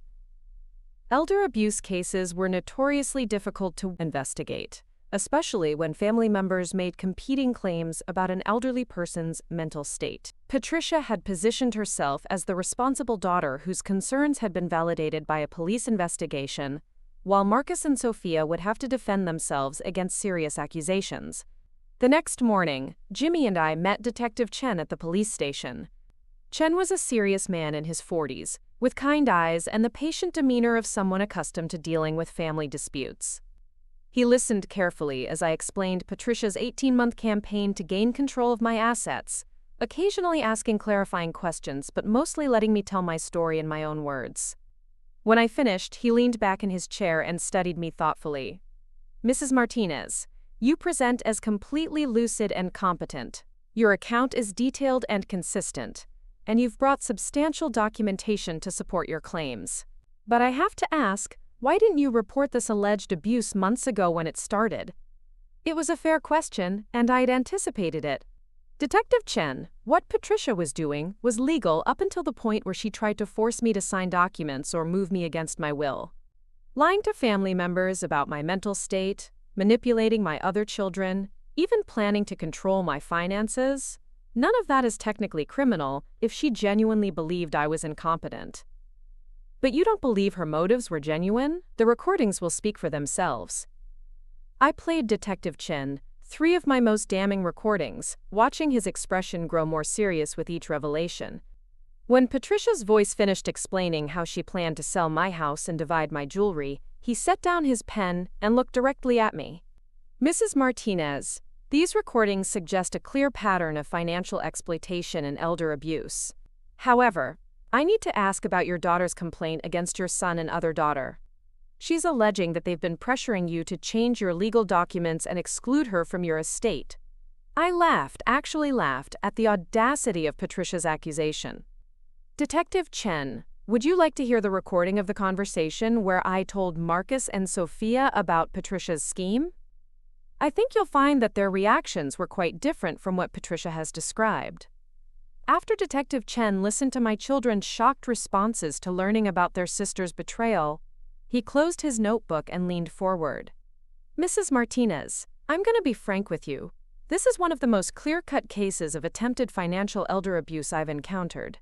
Elder abuse cases were notoriously difficult to investigate, especially when family members made competing claims about an elderly person's mental state. Patricia had positioned herself as the responsible daughter whose concerns had been validated by a police investigation, while Marcus and Sofia would have to defend themselves against serious accusations. The next morning, Jimmy and I met Detective Chen at the police station. Chen was a serious man in his 40s, with kind eyes and the patient demeanor of someone accustomed to dealing with family disputes. He listened carefully as I explained Patricia's 18-month campaign to gain control of my assets, occasionally asking clarifying questions but mostly letting me tell my story in my own words. When I finished, he leaned back in his chair and studied me thoughtfully. Mrs. Martinez, you present as completely lucid and competent. Your account is detailed and consistent, and you've brought substantial documentation to support your claims. But I have to ask, why didn't you report this alleged abuse months ago when it started? It was a fair question, and I'd anticipated it. Detective Chen, what Patricia was doing was legal up until the point where she tried to force me to sign documents or move me against my will. Lying to family members about my mental state, manipulating my other children, even planning to control my finances, none of that is technically criminal if she genuinely believed I was incompetent. But you don't believe her motives were genuine? The recordings will speak for themselves. I played Detective Chen, 3 of my most damning recordings, watching his expression grow more serious with each revelation. When Patricia's voice finished explaining how she planned to sell my house and divide my jewelry, he set down his pen and looked directly at me. Mrs. Martinez, these recordings suggest a clear pattern of financial exploitation and elder abuse. However, I need to ask about your daughter's complaint against your son and other daughter. She's alleging that they've been pressuring you to change your legal documents and exclude her from your estate. I actually laughed, at the audacity of Patricia's accusation. Detective Chen, would you like to hear the recording of the conversation where I told Marcus and Sofia about Patricia's scheme? I think you'll find that their reactions were quite different from what Patricia has described. After Detective Chen listened to my children's shocked responses to learning about their sister's betrayal, he closed his notebook and leaned forward. Mrs. Martinez, I'm going to be frank with you. This is one of the most clear-cut cases of attempted financial elder abuse I've encountered.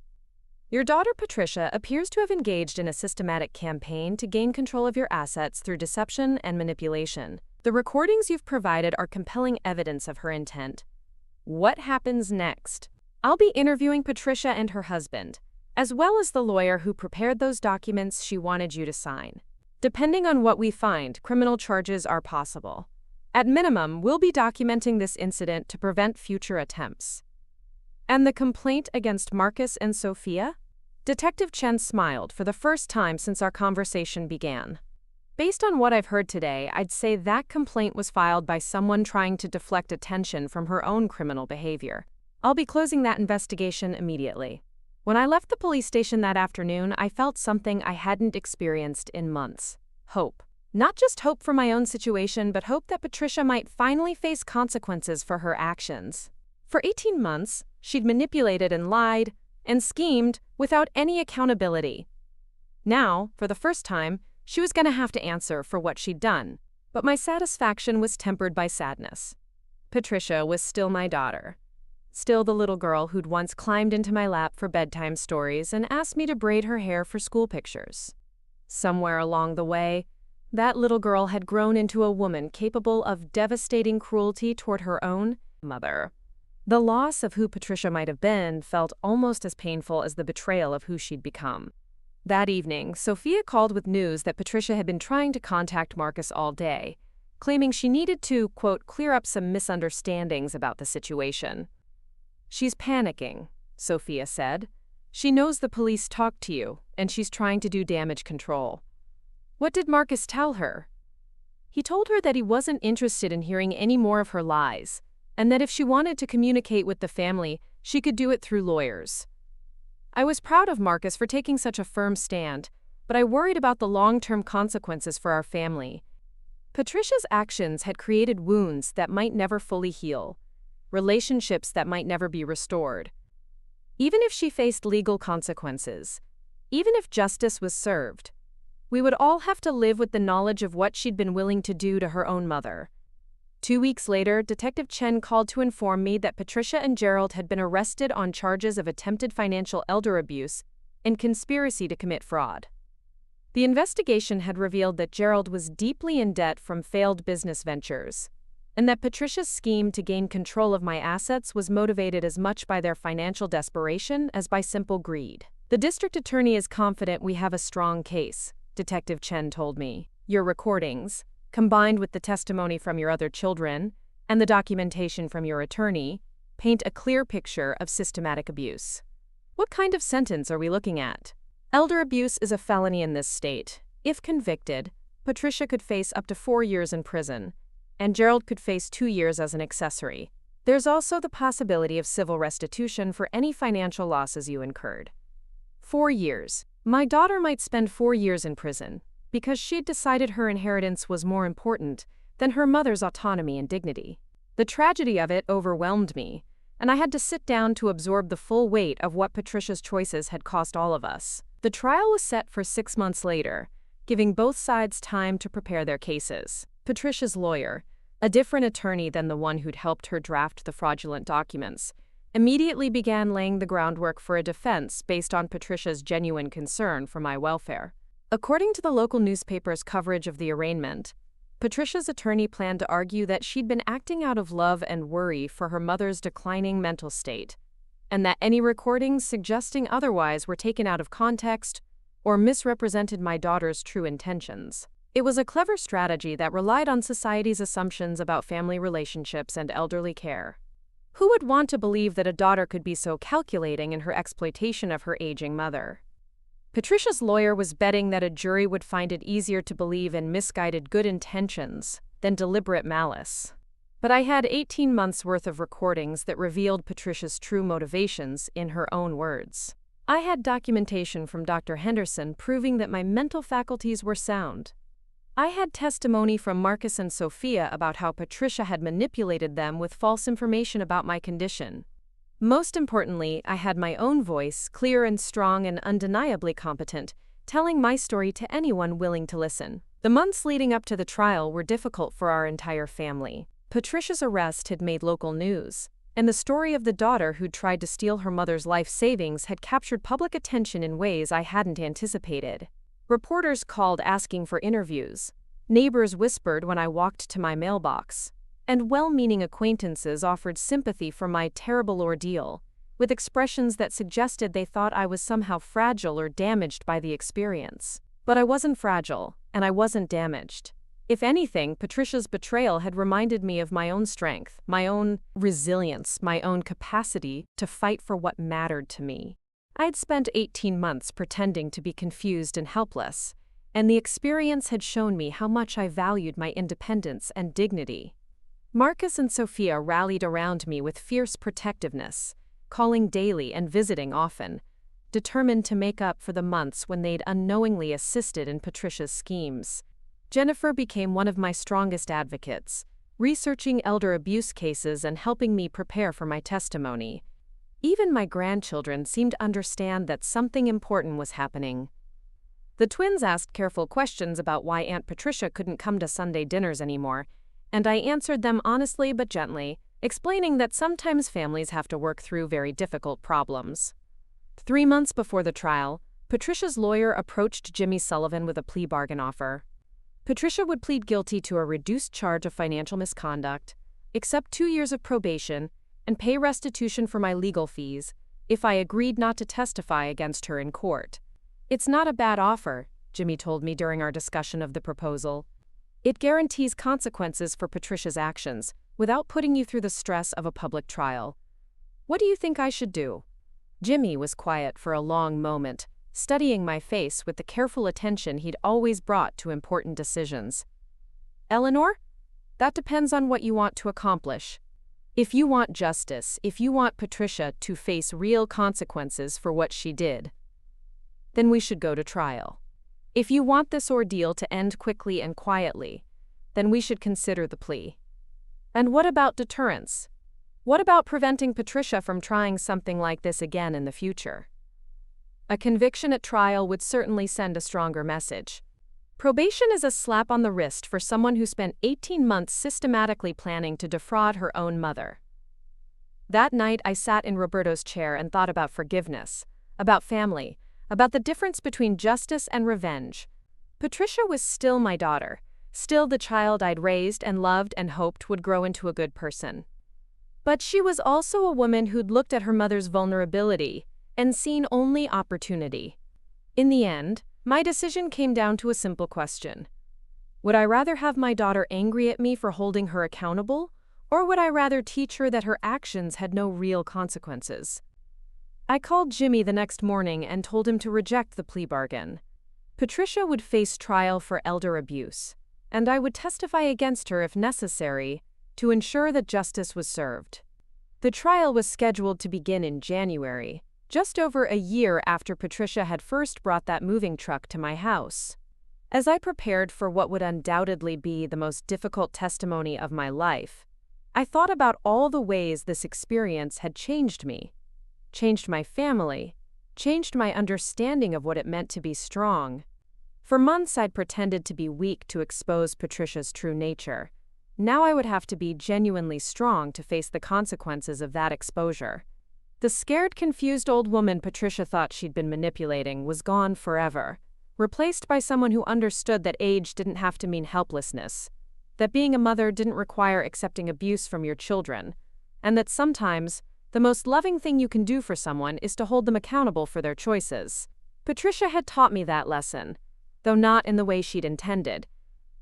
Your daughter Patricia appears to have engaged in a systematic campaign to gain control of your assets through deception and manipulation. The recordings you've provided are compelling evidence of her intent. What happens next? I'll be interviewing Patricia and her husband, as well as the lawyer who prepared those documents she wanted you to sign. Depending on what we find, criminal charges are possible. At minimum, we'll be documenting this incident to prevent future attempts. And the complaint against Marcus and Sofia? Detective Chen smiled for the first time since our conversation began. Based on what I've heard today, I'd say that complaint was filed by someone trying to deflect attention from her own criminal behavior. I'll be closing that investigation immediately. When I left the police station that afternoon, I felt something I hadn't experienced in months. Hope. Not just hope for my own situation, but hope that Patricia might finally face consequences for her actions. For 18 months, she'd manipulated and lied and schemed without any accountability. Now, for the first time, she was going to have to answer for what she'd done. But my satisfaction was tempered by sadness. Patricia was still my daughter. Still the little girl who'd once climbed into my lap for bedtime stories and asked me to braid her hair for school pictures. Somewhere along the way, that little girl had grown into a woman capable of devastating cruelty toward her own mother. The loss of who Patricia might have been felt almost as painful as the betrayal of who she'd become. That evening, Sofia called with news that Patricia had been trying to contact Marcus all day, claiming she needed to, quote, clear up some misunderstandings about the situation. She's panicking, Sofia said. She knows the police talked to you, and she's trying to do damage control. What did Marcus tell her? He told her that he wasn't interested in hearing any more of her lies, and that if she wanted to communicate with the family, she could do it through lawyers. I was proud of Marcus for taking such a firm stand, but I worried about the long-term consequences for our family. Patricia's actions had created wounds that might never fully heal, relationships that might never be restored. Even if she faced legal consequences, even if justice was served, we would all have to live with the knowledge of what she'd been willing to do to her own mother. 2 weeks later, Detective Chen called to inform me that Patricia and Gerald had been arrested on charges of attempted financial elder abuse and conspiracy to commit fraud. The investigation had revealed that Gerald was deeply in debt from failed business ventures, and that Patricia's scheme to gain control of my assets was motivated as much by their financial desperation as by simple greed. The district attorney is confident we have a strong case, Detective Chen told me. Your recordings, combined with the testimony from your other children and the documentation from your attorney, paint a clear picture of systematic abuse. What kind of sentence are we looking at? Elder abuse is a felony in this state. If convicted, Patricia could face up to 4 years in prison, and Gerald could face 2 years as an accessory. There's also the possibility of civil restitution for any financial losses you incurred. 4 years. My daughter might spend 4 years in prison, because she'd decided her inheritance was more important than her mother's autonomy and dignity. The tragedy of it overwhelmed me, and I had to sit down to absorb the full weight of what Patricia's choices had cost all of us. The trial was set for 6 months later, giving both sides time to prepare their cases. Patricia's lawyer, a different attorney than the one who'd helped her draft the fraudulent documents, immediately began laying the groundwork for a defense based on Patricia's genuine concern for my welfare. According to the local newspaper's coverage of the arraignment, Patricia's attorney planned to argue that she'd been acting out of love and worry for her mother's declining mental state, and that any recordings suggesting otherwise were taken out of context or misrepresented my daughter's true intentions. It was a clever strategy that relied on society's assumptions about family relationships and elderly care. Who would want to believe that a daughter could be so calculating in her exploitation of her aging mother? Patricia's lawyer was betting that a jury would find it easier to believe in misguided good intentions than deliberate malice. But I had 18 months' worth of recordings that revealed Patricia's true motivations in her own words. I had documentation from Dr. Henderson proving that my mental faculties were sound. I had testimony from Marcus and Sofia about how Patricia had manipulated them with false information about my condition. Most importantly, I had my own voice, clear and strong and undeniably competent, telling my story to anyone willing to listen. The months leading up to the trial were difficult for our entire family. Patricia's arrest had made local news, And the story of the daughter who'd tried to steal her mother's life savings had captured public attention in ways I hadn't anticipated. Reporters called asking for interviews. Neighbors whispered when I walked to my mailbox. And well-meaning acquaintances offered sympathy for my terrible ordeal, with expressions that suggested they thought I was somehow fragile or damaged by the experience. But I wasn't fragile, and I wasn't damaged. If anything, Patricia's betrayal had reminded me of my own strength, my own resilience, my own capacity to fight for what mattered to me. I'd spent 18 months pretending to be confused and helpless, and the experience had shown me how much I valued my independence and dignity. Marcus and Sofia rallied around me with fierce protectiveness, calling daily and visiting often, determined to make up for the months when they'd unknowingly assisted in Patricia's schemes. Jennifer became one of my strongest advocates, researching elder abuse cases and helping me prepare for my testimony. Even my grandchildren seemed to understand that something important was happening. The twins asked careful questions about why Aunt Patricia couldn't come to Sunday dinners anymore, and I answered them honestly but gently, explaining that sometimes families have to work through very difficult problems. 3 months before the trial, Patricia's lawyer approached Jimmy Sullivan with a plea bargain offer. Patricia would plead guilty to a reduced charge of financial misconduct, accept 2 years of probation, and pay restitution for my legal fees if I agreed not to testify against her in court. "It's not a bad offer," Jimmy told me during our discussion of the proposal. "It guarantees consequences for Patricia's actions without putting you through the stress of a public trial. What do you think I should do?" Jimmy was quiet for a long moment, studying my face with the careful attention he'd always brought to important decisions. "Eleanor, that depends on what you want to accomplish. If you want justice, if you want Patricia to face real consequences for what she did, then we should go to trial. If you want this ordeal to end quickly and quietly, then we should consider the plea. And what about deterrence? What about preventing Patricia from trying something like this again in the future? A conviction at trial would certainly send a stronger message. Probation is a slap on the wrist for someone who spent 18 months systematically planning to defraud her own mother." That night, I sat in Roberto's chair and thought about forgiveness, about family, about the difference between justice and revenge. Patricia was still my daughter, still the child I'd raised and loved and hoped would grow into a good person. But she was also a woman who'd looked at her mother's vulnerability and seen only opportunity. In the end, my decision came down to a simple question. Would I rather have my daughter angry at me for holding her accountable, or would I rather teach her that her actions had no real consequences? I called Jimmy the next morning and told him to reject the plea bargain. Patricia would face trial for elder abuse, and I would testify against her if necessary to ensure that justice was served. The trial was scheduled to begin in January, just over a year after Patricia had first brought that moving truck to my house. As I prepared for what would undoubtedly be the most difficult testimony of my life, I thought about all the ways this experience had changed me, changed my family, changed my understanding of what it meant to be strong. For months I'd pretended to be weak to expose Patricia's true nature. Now I would have to be genuinely strong to face the consequences of that exposure. The scared, confused old woman Patricia thought she'd been manipulating was gone forever, replaced by someone who understood that age didn't have to mean helplessness, that being a mother didn't require accepting abuse from your children, and that sometimes the most loving thing you can do for someone is to hold them accountable for their choices. Patricia had taught me that lesson, though not in the way she'd intended,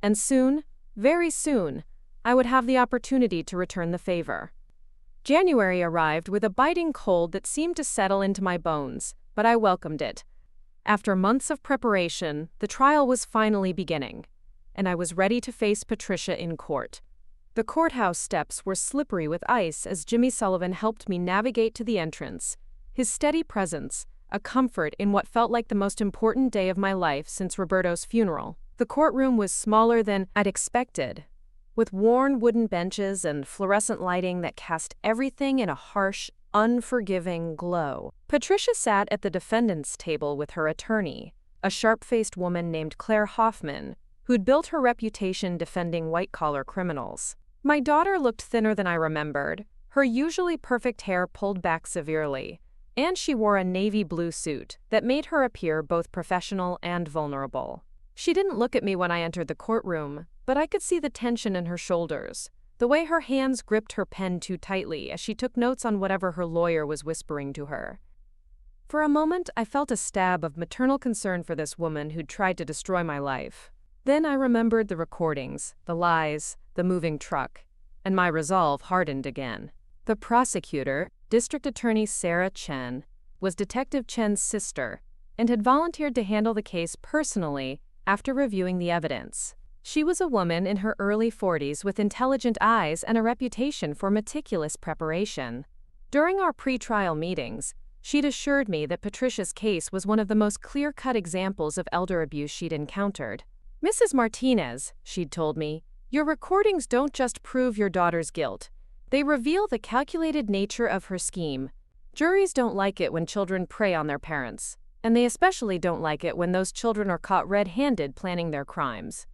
and soon, very soon, I would have the opportunity to return the favor. January arrived with a biting cold that seemed to settle into my bones, but I welcomed it. After months of preparation, the trial was finally beginning, and I was ready to face Patricia in court. The courthouse steps were slippery with ice as Jimmy Sullivan helped me navigate to the entrance, his steady presence a comfort in what felt like the most important day of my life since Roberto's funeral. The courtroom was smaller than I'd expected, with worn wooden benches and fluorescent lighting that cast everything in a harsh, unforgiving glow. Patricia sat at the defendant's table with her attorney, a sharp-faced woman named Claire Hoffman, who'd built her reputation defending white-collar criminals. My daughter looked thinner than I remembered, her usually perfect hair pulled back severely, and she wore a navy blue suit that made her appear both professional and vulnerable. She didn't look at me when I entered the courtroom, but I could see the tension in her shoulders, the way her hands gripped her pen too tightly as she took notes on whatever her lawyer was whispering to her. For a moment, I felt a stab of maternal concern for this woman who'd tried to destroy my life. Then I remembered the recordings, the lies, the moving truck, and my resolve hardened again. The prosecutor, District Attorney Sarah Chen, was Detective Chen's sister and had volunteered to handle the case personally after reviewing the evidence. She was a woman in her early 40s with intelligent eyes and a reputation for meticulous preparation. During our pre-trial meetings, she'd assured me that Patricia's case was one of the most clear-cut examples of elder abuse she'd encountered. "Mrs. Martinez," she'd told me, "your recordings don't just prove your daughter's guilt. They reveal the calculated nature of her scheme. Juries don't like it when children prey on their parents, and they especially don't like it when those children are caught red-handed planning their crimes."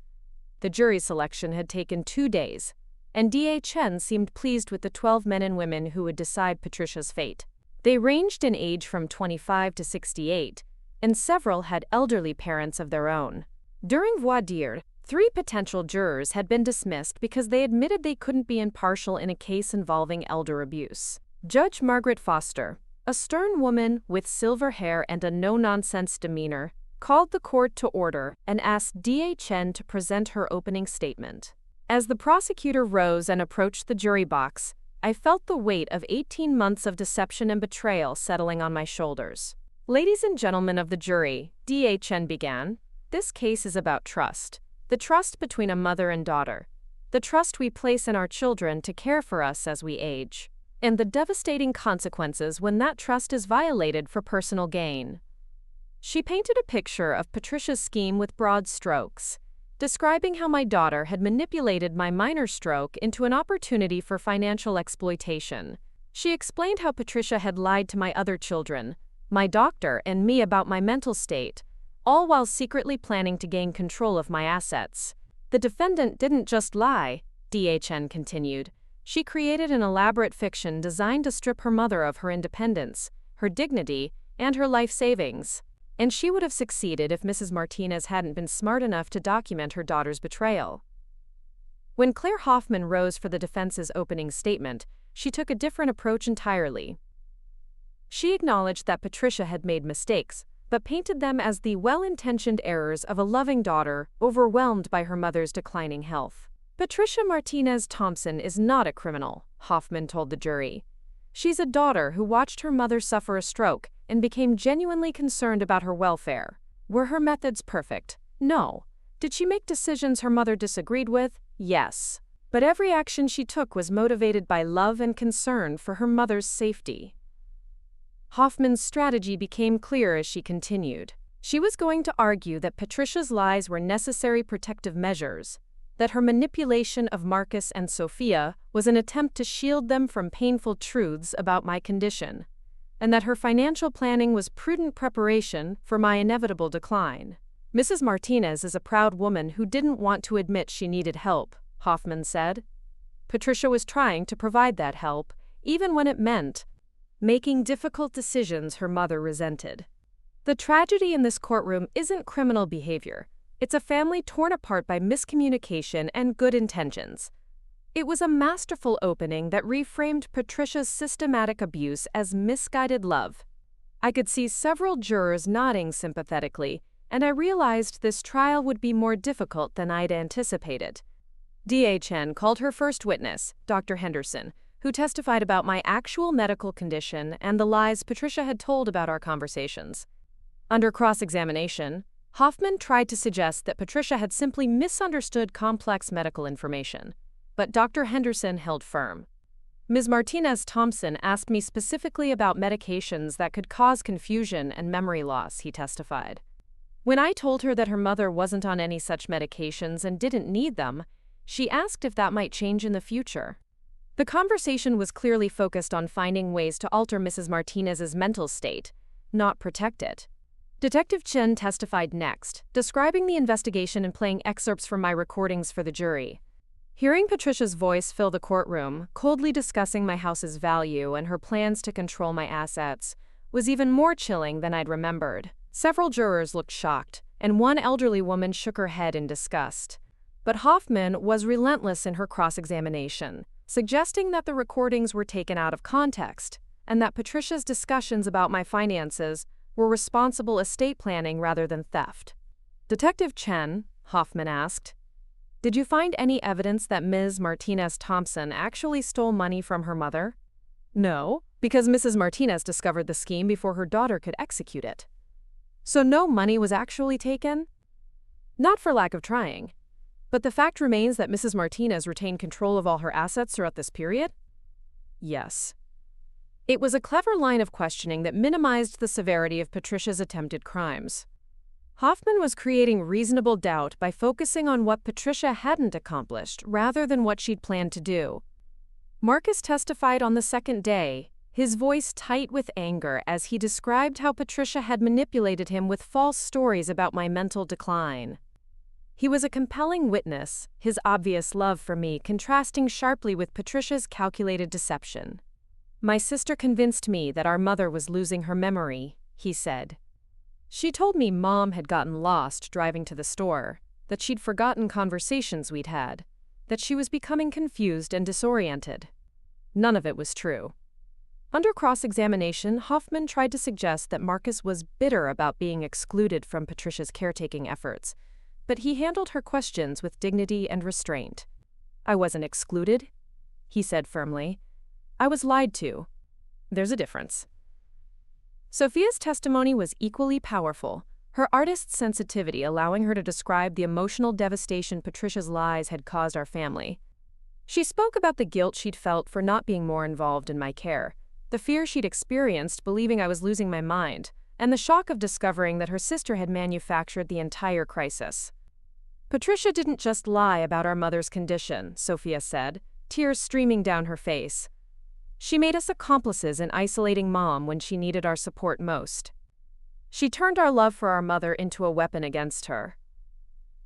The jury selection had taken 2 days, and D.A. Chen seemed pleased with the 12 men and women who would decide Patricia's fate. They ranged in age from 25 to 68, and several had elderly parents of their own. During voir dire, 3 potential jurors had been dismissed because they admitted they couldn't be impartial in a case involving elder abuse. Judge Margaret Foster, a stern woman with silver hair and a no-nonsense demeanor, called the court to order and asked D.A. Chen to present her opening statement. As the prosecutor rose and approached the jury box, I felt the weight of 18 months of deception and betrayal settling on my shoulders. "Ladies and gentlemen of the jury," D.A. Chen began, "this case is about trust. The trust between a mother and daughter. The trust we place in our children to care for us as we age. And the devastating consequences when that trust is violated for personal gain." She painted a picture of Patricia's scheme with broad strokes, describing how my daughter had manipulated my minor stroke into an opportunity for financial exploitation. She explained how Patricia had lied to my other children, my doctor, and me about my mental state, all while secretly planning to gain control of my assets. "The defendant didn't just lie," D.A. Chen continued. "She created an elaborate fiction designed to strip her mother of her independence, her dignity, and her life savings. And she would have succeeded if Mrs. Martinez hadn't been smart enough to document her daughter's betrayal." When Claire Hoffman rose for the defense's opening statement, she took a different approach entirely. She acknowledged that Patricia had made mistakes, but painted them as the well-intentioned errors of a loving daughter overwhelmed by her mother's declining health. "Patricia Martinez Thompson is not a criminal," Hoffman told the jury. "She's a daughter who watched her mother suffer a stroke and became genuinely concerned about her welfare. Were her methods perfect? No. Did she make decisions her mother disagreed with? Yes. But every action she took was motivated by love and concern for her mother's safety." Hoffman's strategy became clear as she continued. She was going to argue that Patricia's lies were necessary protective measures, that her manipulation of Marcus and Sofia was an attempt to shield them from painful truths about my condition, and that her financial planning was prudent preparation for my inevitable decline. "Mrs. Martinez is a proud woman who didn't want to admit she needed help," Hoffman said. "Patricia was trying to provide that help, even when it meant making difficult decisions her mother resented. The tragedy in this courtroom isn't criminal behavior. It's a family torn apart by miscommunication and good intentions. It was a masterful opening that reframed Patricia's systematic abuse as misguided love." I could see several jurors nodding sympathetically, and I realized this trial would be more difficult than I'd anticipated. D.A. Chen called her first witness, Dr. Henderson, who testified about my actual medical condition and the lies Patricia had told about our conversations. Under cross-examination, Hoffman tried to suggest that Patricia had simply misunderstood complex medical information, but Dr. Henderson held firm. "Ms. Martinez Thompson asked me specifically about medications that could cause confusion and memory loss," he testified. "When I told her that her mother wasn't on any such medications and didn't need them, she asked if that might change in the future." The conversation was clearly focused on finding ways to alter Mrs. Martinez's mental state, not protect it. Detective Chen testified next, describing the investigation and playing excerpts from my recordings for the jury. Hearing Patricia's voice fill the courtroom, coldly discussing my house's value and her plans to control my assets, was even more chilling than I'd remembered. Several jurors looked shocked, and one elderly woman shook her head in disgust. But Hoffman was relentless in her cross-examination, suggesting that the recordings were taken out of context, and that Patricia's discussions about my finances were responsible estate planning rather than theft. "Detective Chen," Hoffman asked, "did you find any evidence that Ms. Martinez Thompson actually stole money from her mother?" "No, because Mrs. Martinez discovered the scheme before her daughter could execute it." "So no money was actually taken?" "Not for lack of trying. But the fact remains that Mrs. Martinez retained control of all her assets throughout this period?" "Yes." It was a clever line of questioning that minimized the severity of Patricia's attempted crimes. Hoffman was creating reasonable doubt by focusing on what Patricia hadn't accomplished rather than what she'd planned to do. Marcus testified on the second day, his voice tight with anger as he described how Patricia had manipulated him with false stories about my mental decline. He was a compelling witness, his obvious love for me contrasting sharply with Patricia's calculated deception. "My sister convinced me that our mother was losing her memory," he said. "She told me Mom had gotten lost driving to the store, that she'd forgotten conversations we'd had, that she was becoming confused and disoriented. None of it was true." Under cross-examination, Hoffman tried to suggest that Marcus was bitter about being excluded from Patricia's caretaking efforts, but he handled her questions with dignity and restraint. "I wasn't excluded," he said firmly. "I was lied to. There's a difference." Sofia's testimony was equally powerful, her artist's sensitivity allowing her to describe the emotional devastation Patricia's lies had caused our family. She spoke about the guilt she'd felt for not being more involved in my care, the fear she'd experienced believing I was losing my mind, and the shock of discovering that her sister had manufactured the entire crisis. "Patricia didn't just lie about our mother's condition," Sofia said, tears streaming down her face. "She made us accomplices in isolating Mom when she needed our support most. She turned our love for our mother into a weapon against her."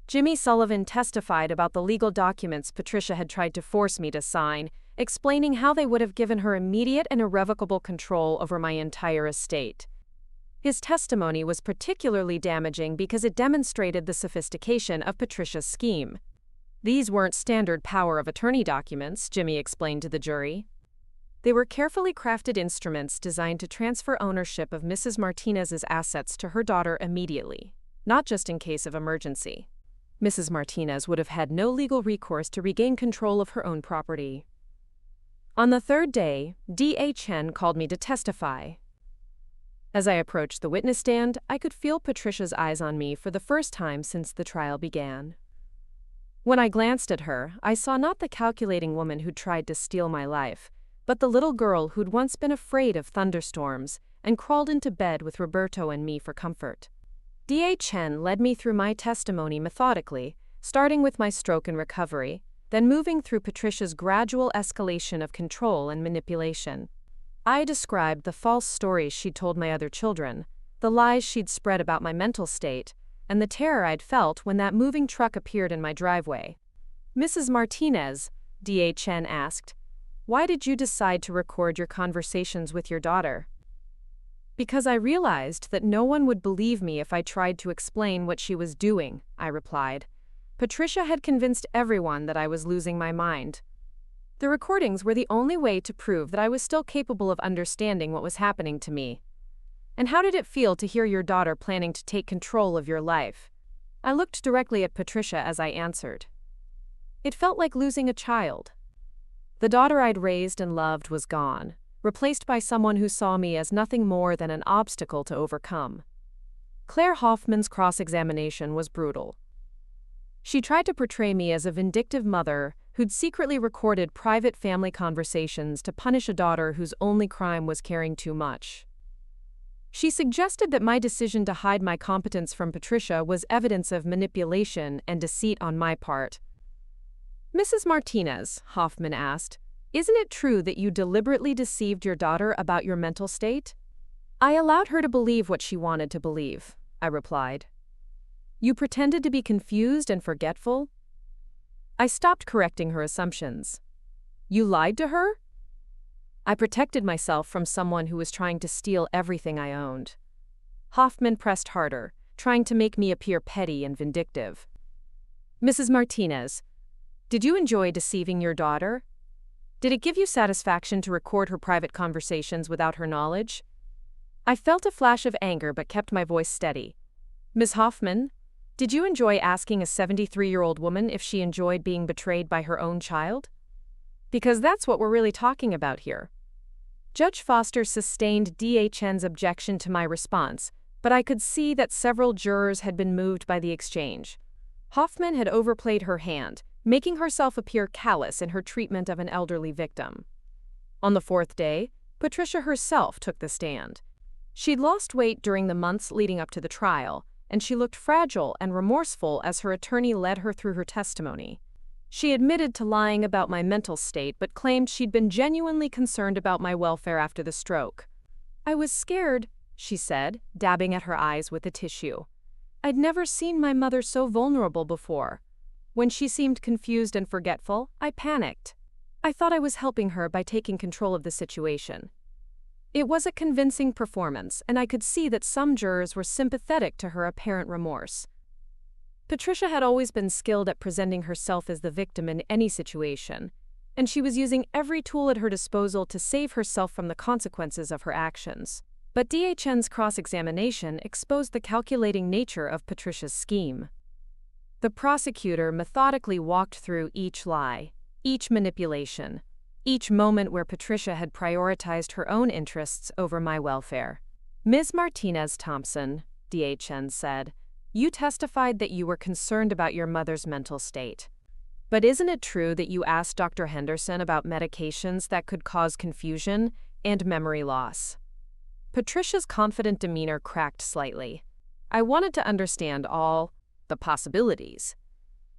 Jimmy Sullivan testified about the legal documents Patricia had tried to force me to sign, explaining how they would have given her immediate and irrevocable control over my entire estate. His testimony was particularly damaging because it demonstrated the sophistication of Patricia's scheme. "These weren't standard power of attorney documents," Jimmy explained to the jury. "They were carefully crafted instruments designed to transfer ownership of Mrs. Martinez's assets to her daughter immediately, not just in case of emergency. Mrs. Martinez would have had no legal recourse to regain control of her own property." On the third day, D.A. Chen called me to testify. As I approached the witness stand, I could feel Patricia's eyes on me for the first time since the trial began. When I glanced at her, I saw not the calculating woman who'd tried to steal my life, but the little girl who'd once been afraid of thunderstorms and crawled into bed with Roberto and me for comfort. D.A. Chen led me through my testimony methodically, starting with my stroke and recovery, then moving through Patricia's gradual escalation of control and manipulation. I described the false stories she'd told my other children, the lies she'd spread about my mental state, and the terror I'd felt when that moving truck appeared in my driveway. "Mrs. Martinez," D.A. Chen asked, "why did you decide to record your conversations with your daughter?" "Because I realized that no one would believe me if I tried to explain what she was doing," I replied. Patricia had convinced everyone that I was losing my mind. The recordings were the only way to prove that I was still capable of understanding what was happening to me. "And how did it feel to hear your daughter planning to take control of your life?" I looked directly at Patricia as I answered. "It felt like losing a child. The daughter I'd raised and loved was gone, replaced by someone who saw me as nothing more than an obstacle to overcome." Claire Hoffman's cross-examination was brutal. She tried to portray me as a vindictive mother who'd secretly recorded private family conversations to punish a daughter whose only crime was caring too much. She suggested that my decision to hide my competence from Patricia was evidence of manipulation and deceit on my part. "Mrs. Martinez," Hoffman asked, "isn't it true that you deliberately deceived your daughter about your mental state?" "I allowed her to believe what she wanted to believe," I replied. "You pretended to be confused and forgetful?" I stopped correcting her assumptions. You lied to her? I protected myself from someone who was trying to steal everything I owned. Hoffman pressed harder, trying to make me appear petty and vindictive. Mrs. Martinez, did you enjoy deceiving your daughter? Did it give you satisfaction to record her private conversations without her knowledge? I felt a flash of anger but kept my voice steady. Ms. Hoffman, did you enjoy asking a 73-year-old woman if she enjoyed being betrayed by her own child? Because that's what we're really talking about here. Judge Foster sustained DHN's objection to my response, but I could see that several jurors had been moved by the exchange. Hoffman had overplayed her hand, making herself appear callous in her treatment of an elderly victim. On the fourth day, Patricia herself took the stand. She'd lost weight during the months leading up to the trial, and she looked fragile and remorseful as her attorney led her through her testimony. She admitted to lying about my mental state but claimed she'd been genuinely concerned about my welfare after the stroke. I was scared, she said, dabbing at her eyes with a tissue. I'd never seen my mother so vulnerable before. When she seemed confused and forgetful, I panicked. I thought I was helping her by taking control of the situation. It was a convincing performance, and I could see that some jurors were sympathetic to her apparent remorse. Patricia had always been skilled at presenting herself as the victim in any situation, and she was using every tool at her disposal to save herself from the consequences of her actions. But DHN's cross-examination exposed the calculating nature of Patricia's scheme. The prosecutor methodically walked through each lie, each manipulation, each moment where Patricia had prioritized her own interests over my welfare. Ms. Martinez-Thompson, DHN said, you testified that you were concerned about your mother's mental state. But isn't it true that you asked Dr. Henderson about medications that could cause confusion and memory loss? Patricia's confident demeanor cracked slightly. I wanted to understand all the possibilities.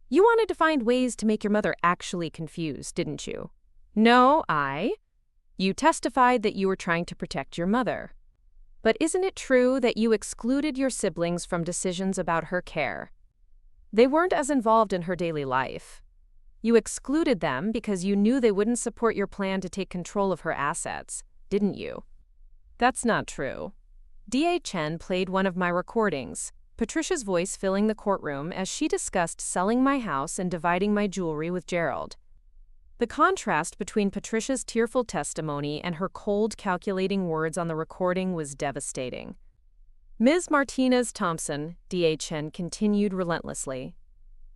You wanted to find ways to make your mother actually confused, didn't you? No, You testified that you were trying to protect your mother. But isn't it true that you excluded your siblings from decisions about her care? They weren't as involved in her daily life. You excluded them because you knew they wouldn't support your plan to take control of her assets, didn't you? That's not true. DHN played one of my recordings, Patricia's voice filling the courtroom as she discussed selling my house and dividing my jewelry with Gerald. The contrast between Patricia's tearful testimony and her cold, calculating words on the recording was devastating. Ms. Martinez-Thompson, DHN continued relentlessly.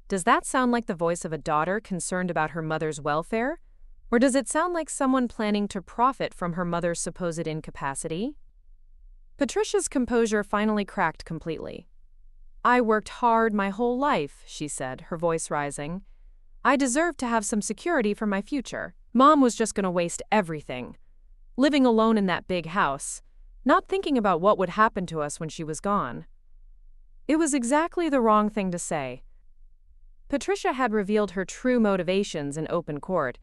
Does that sound like the voice of a daughter concerned about her mother's welfare? Or does it sound like someone planning to profit from her mother's supposed incapacity? Patricia's composure finally cracked completely. I worked hard my whole life, she said, her voice rising. I deserved to have some security for my future. Mom was just going to waste everything. Living alone in that big house, not thinking about what would happen to us when she was gone. It was exactly the wrong thing to say. Patricia had revealed her true motivations in open court,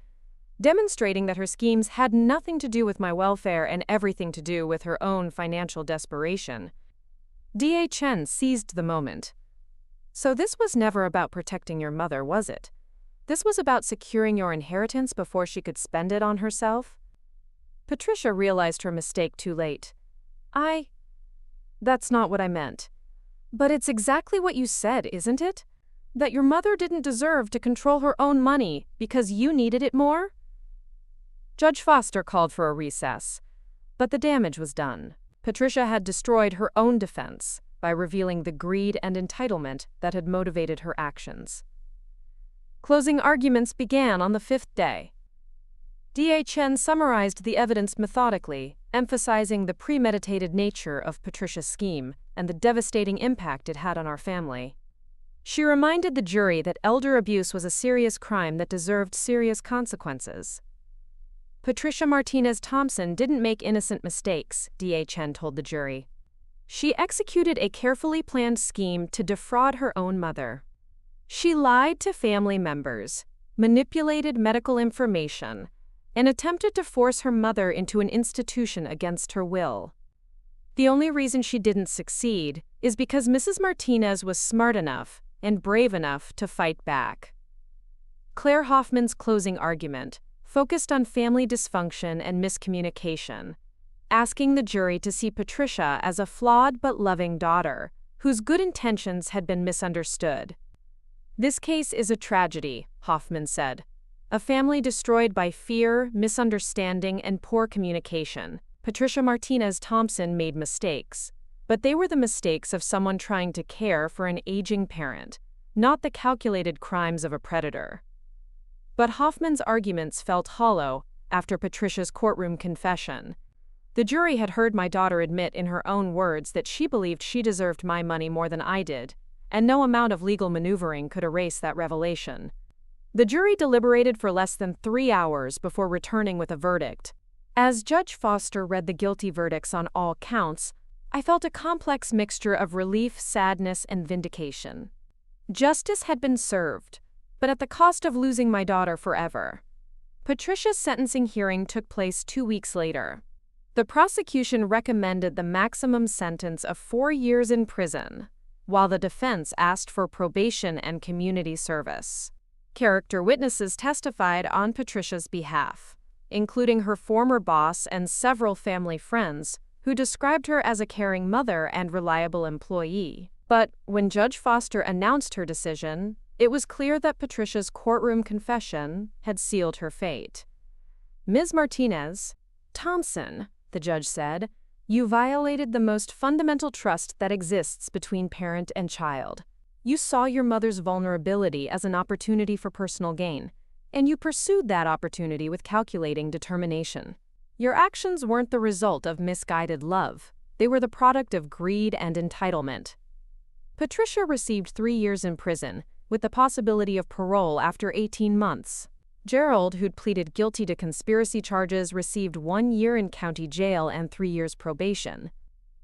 demonstrating that her schemes had nothing to do with my welfare and everything to do with her own financial desperation. DHN seized the moment. So this was never about protecting your mother, was it? This was about securing your inheritance before she could spend it on herself? Patricia realized her mistake too late. That's not what I meant. But it's exactly what you said, isn't it? That your mother didn't deserve to control her own money because you needed it more? Judge Foster called for a recess, but the damage was done. Patricia had destroyed her own defense by revealing the greed and entitlement that had motivated her actions. Closing arguments began on the fifth day. DHN summarized the evidence methodically, emphasizing the premeditated nature of Patricia's scheme and the devastating impact it had on our family. She reminded the jury that elder abuse was a serious crime that deserved serious consequences. Patricia Martinez-Thompson didn't make innocent mistakes, DHN told the jury. She executed a carefully planned scheme to defraud her own mother. She lied to family members, manipulated medical information, and attempted to force her mother into an institution against her will. The only reason she didn't succeed is because Mrs. Martinez was smart enough and brave enough to fight back. Claire Hoffman's closing argument focused on family dysfunction and miscommunication, asking the jury to see Patricia as a flawed but loving daughter, whose good intentions had been misunderstood. "This case is a tragedy," Hoffman said. "A family destroyed by fear, misunderstanding, and poor communication. Patricia Martinez Thompson made mistakes, but they were the mistakes of someone trying to care for an aging parent, not the calculated crimes of a predator." But Hoffman's arguments felt hollow after Patricia's courtroom confession. The jury had heard my daughter admit in her own words that she believed she deserved my money more than I did, and no amount of legal maneuvering could erase that revelation. The jury deliberated for less than 3 hours before returning with a verdict. As Judge Foster read the guilty verdicts on all counts, I felt a complex mixture of relief, sadness, and vindication. Justice had been served, but at the cost of losing my daughter forever. Patricia's sentencing hearing took place 2 weeks later. The prosecution recommended the maximum sentence of 4 years in prison, while the defense asked for probation and community service. Character witnesses testified on Patricia's behalf, including her former boss and several family friends, who described her as a caring mother and reliable employee. But when Judge Foster announced her decision, it was clear that Patricia's courtroom confession had sealed her fate. "Ms. Martinez Thompson," the judge said, "you violated the most fundamental trust that exists between parent and child. You saw your mother's vulnerability as an opportunity for personal gain, and you pursued that opportunity with calculating determination. Your actions weren't the result of misguided love. They were the product of greed and entitlement." Patricia received 3 years in prison, with the possibility of parole after 18 months. Gerald, who'd pleaded guilty to conspiracy charges, received 1 year in county jail and 3 years probation.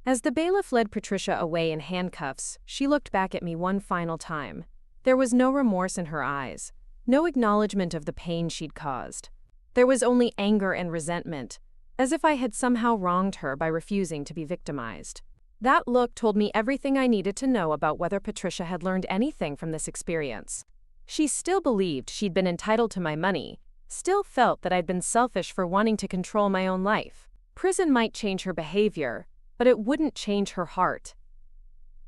As the bailiff led Patricia away in handcuffs, she looked back at me one final time. There was no remorse in her eyes, no acknowledgement of the pain she'd caused. There was only anger and resentment, as if I had somehow wronged her by refusing to be victimized. That look told me everything I needed to know about whether Patricia had learned anything from this experience. She still believed she'd been entitled to my money, still felt that I'd been selfish for wanting to control my own life. Prison might change her behavior, but it wouldn't change her heart.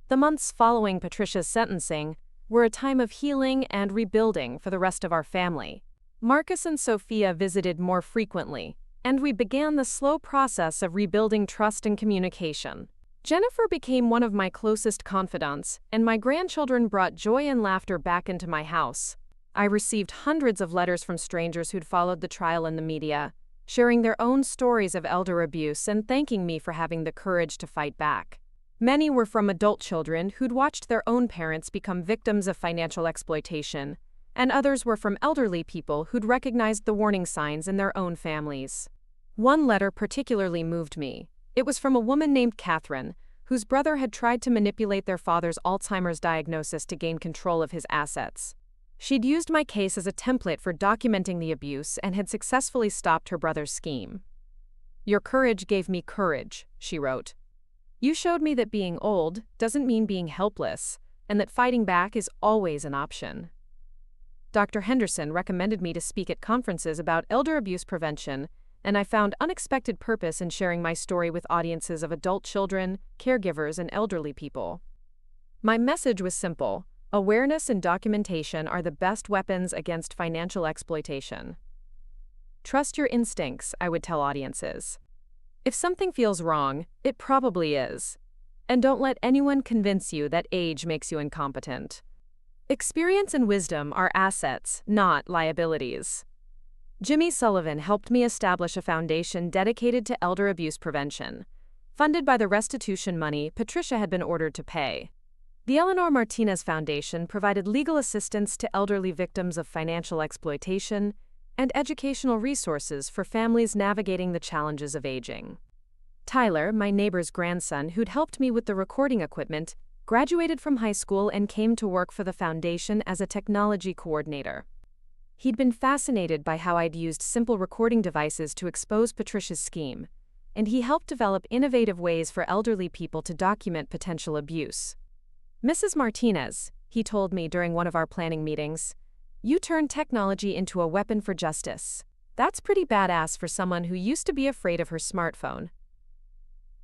The months following Patricia's sentencing were a time of healing and rebuilding for the rest of our family. Marcus and Sofia visited more frequently, and we began the slow process of rebuilding trust and communication. Jennifer became one of my closest confidants, and my grandchildren brought joy and laughter back into my house. I received hundreds of letters from strangers who'd followed the trial in the media, sharing their own stories of elder abuse and thanking me for having the courage to fight back. Many were from adult children who'd watched their own parents become victims of financial exploitation, and others were from elderly people who'd recognized the warning signs in their own families. One letter particularly moved me. It was from a woman named Catherine, whose brother had tried to manipulate their father's Alzheimer's diagnosis to gain control of his assets. She'd used my case as a template for documenting the abuse and had successfully stopped her brother's scheme. "Your courage gave me courage," she wrote. "You showed me that being old doesn't mean being helpless, and that fighting back is always an option." Dr. Henderson recommended me to speak at conferences about elder abuse prevention, and I found unexpected purpose in sharing my story with audiences of adult children, caregivers, and elderly people. My message was simple: awareness and documentation are the best weapons against financial exploitation. Trust your instincts, I would tell audiences. If something feels wrong, it probably is. And don't let anyone convince you that age makes you incompetent. Experience and wisdom are assets, not liabilities. Jimmy Sullivan helped me establish a foundation dedicated to elder abuse prevention, funded by the restitution money Patricia had been ordered to pay. The Eleanor Martinez Foundation provided legal assistance to elderly victims of financial exploitation and educational resources for families navigating the challenges of aging. Tyler, my neighbor's grandson who'd helped me with the recording equipment, graduated from high school and came to work for the foundation as a technology coordinator. He'd been fascinated by how I'd used simple recording devices to expose Patricia's scheme, and he helped develop innovative ways for elderly people to document potential abuse. "Mrs. Martinez," he told me during one of our planning meetings, You turned technology into a weapon for justice. That's pretty badass for someone who used to be afraid of her smartphone.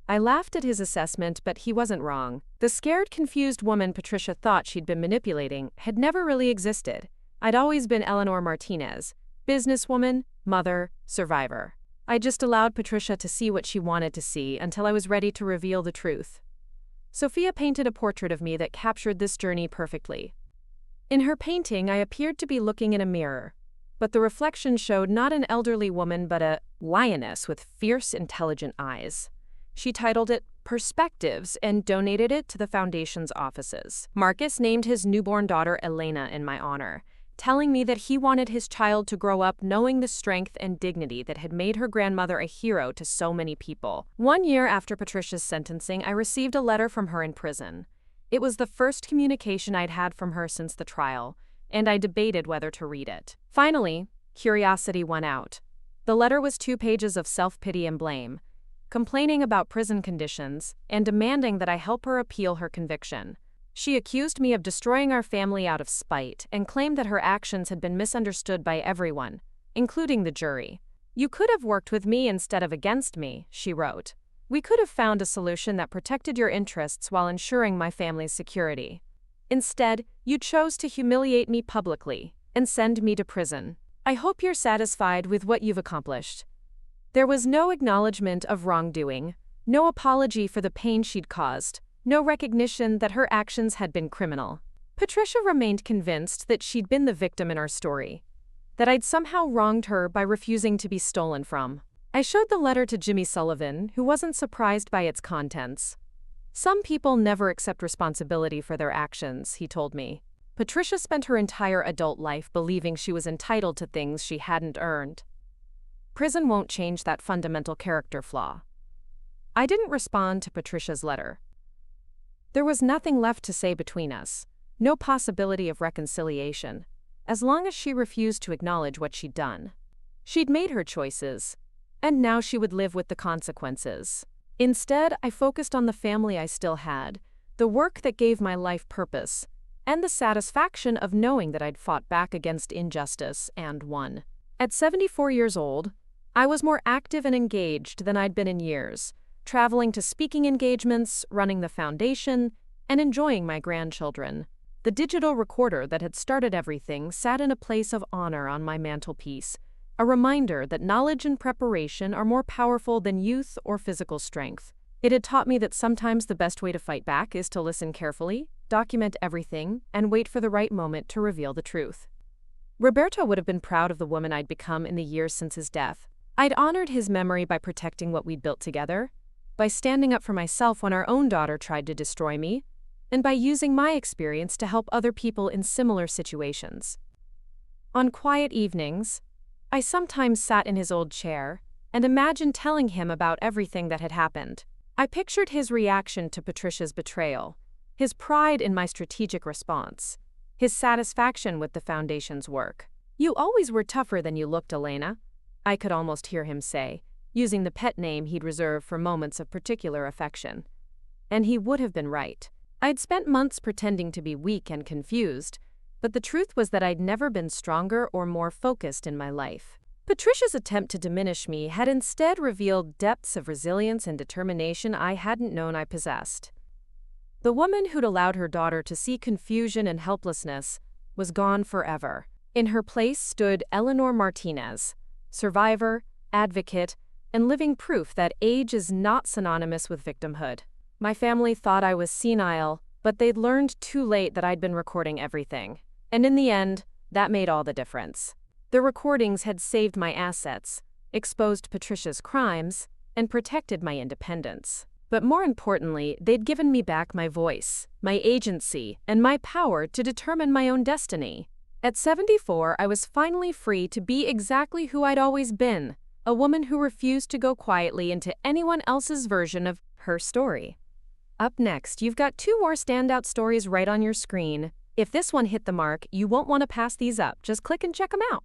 I laughed at his assessment, but he wasn't wrong. The scared, confused woman Patricia thought she'd been manipulating had never really existed. I'd always been Eleanor Martinez, businesswoman, mother, survivor. I just allowed Patricia to see what she wanted to see until I was ready to reveal the truth. Sofia painted a portrait of me that captured this journey perfectly. In her painting, I appeared to be looking in a mirror, but the reflection showed not an elderly woman but a lioness with fierce, intelligent eyes. She titled it Perspectives and donated it to the foundation's offices. Marcus named his newborn daughter Elena in my honor, telling me that he wanted his child to grow up knowing the strength and dignity that had made her grandmother a hero to so many people. 1 year after Patricia's sentencing, I received a letter from her in prison. It was the first communication I'd had from her since the trial, and I debated whether to read it. Finally, curiosity won out. The letter was 2 pages of self-pity and blame, complaining about prison conditions and demanding that I help her appeal her conviction. She accused me of destroying our family out of spite and claimed that her actions had been misunderstood by everyone, including the jury. "You could have worked with me instead of against me," she wrote. "We could have found a solution that protected your interests while ensuring my family's security. Instead, you chose to humiliate me publicly and send me to prison. I hope you're satisfied with what you've accomplished." There was no acknowledgement of wrongdoing, no apology for the pain she'd caused, no recognition that her actions had been criminal. Patricia remained convinced that she'd been the victim in our story, that I'd somehow wronged her by refusing to be stolen from. I showed the letter to Jimmy Sullivan, who wasn't surprised by its contents. "Some people never accept responsibility for their actions," he told me. "Patricia spent her entire adult life believing she was entitled to things she hadn't earned. Prison won't change that fundamental character flaw." I didn't respond to Patricia's letter. There was nothing left to say between us, no possibility of reconciliation, as long as she refused to acknowledge what she'd done. She'd made her choices, and now she would live with the consequences. Instead, I focused on the family I still had, the work that gave my life purpose, and the satisfaction of knowing that I'd fought back against injustice and won. At 74 years old, I was more active and engaged than I'd been in years, traveling to speaking engagements, running the foundation, and enjoying my grandchildren. The digital recorder that had started everything sat in a place of honor on my mantelpiece, a reminder that knowledge and preparation are more powerful than youth or physical strength. It had taught me that sometimes the best way to fight back is to listen carefully, document everything, and wait for the right moment to reveal the truth. Roberto would have been proud of the woman I'd become in the years since his death. I'd honored his memory by protecting what we'd built together, by standing up for myself when our own daughter tried to destroy me, and by using my experience to help other people in similar situations. On quiet evenings, I sometimes sat in his old chair and imagined telling him about everything that had happened. I pictured his reaction to Patricia's betrayal, his pride in my strategic response, his satisfaction with the foundation's work. "You always were tougher than you looked, Elena," I could almost hear him say, using the pet name he'd reserved for moments of particular affection. And he would have been right. I'd spent months pretending to be weak and confused, but the truth was that I'd never been stronger or more focused in my life. Patricia's attempt to diminish me had instead revealed depths of resilience and determination I hadn't known I possessed. The woman who'd allowed her daughter to see confusion and helplessness was gone forever. In her place stood Eleanor Martinez, survivor, advocate, and living proof that age is not synonymous with victimhood. My family thought I was senile, but they'd learned too late that I'd been recording everything. And in the end, that made all the difference. The recordings had saved my assets, exposed Patricia's crimes, and protected my independence. But more importantly, they'd given me back my voice, my agency, and my power to determine my own destiny. At 74, I was finally free to be exactly who I'd always been, a woman who refused to go quietly into anyone else's version of her story. Up next, you've got 2 more standout stories right on your screen. If this one hit the mark, you won't want to pass these up. Just click and check them out.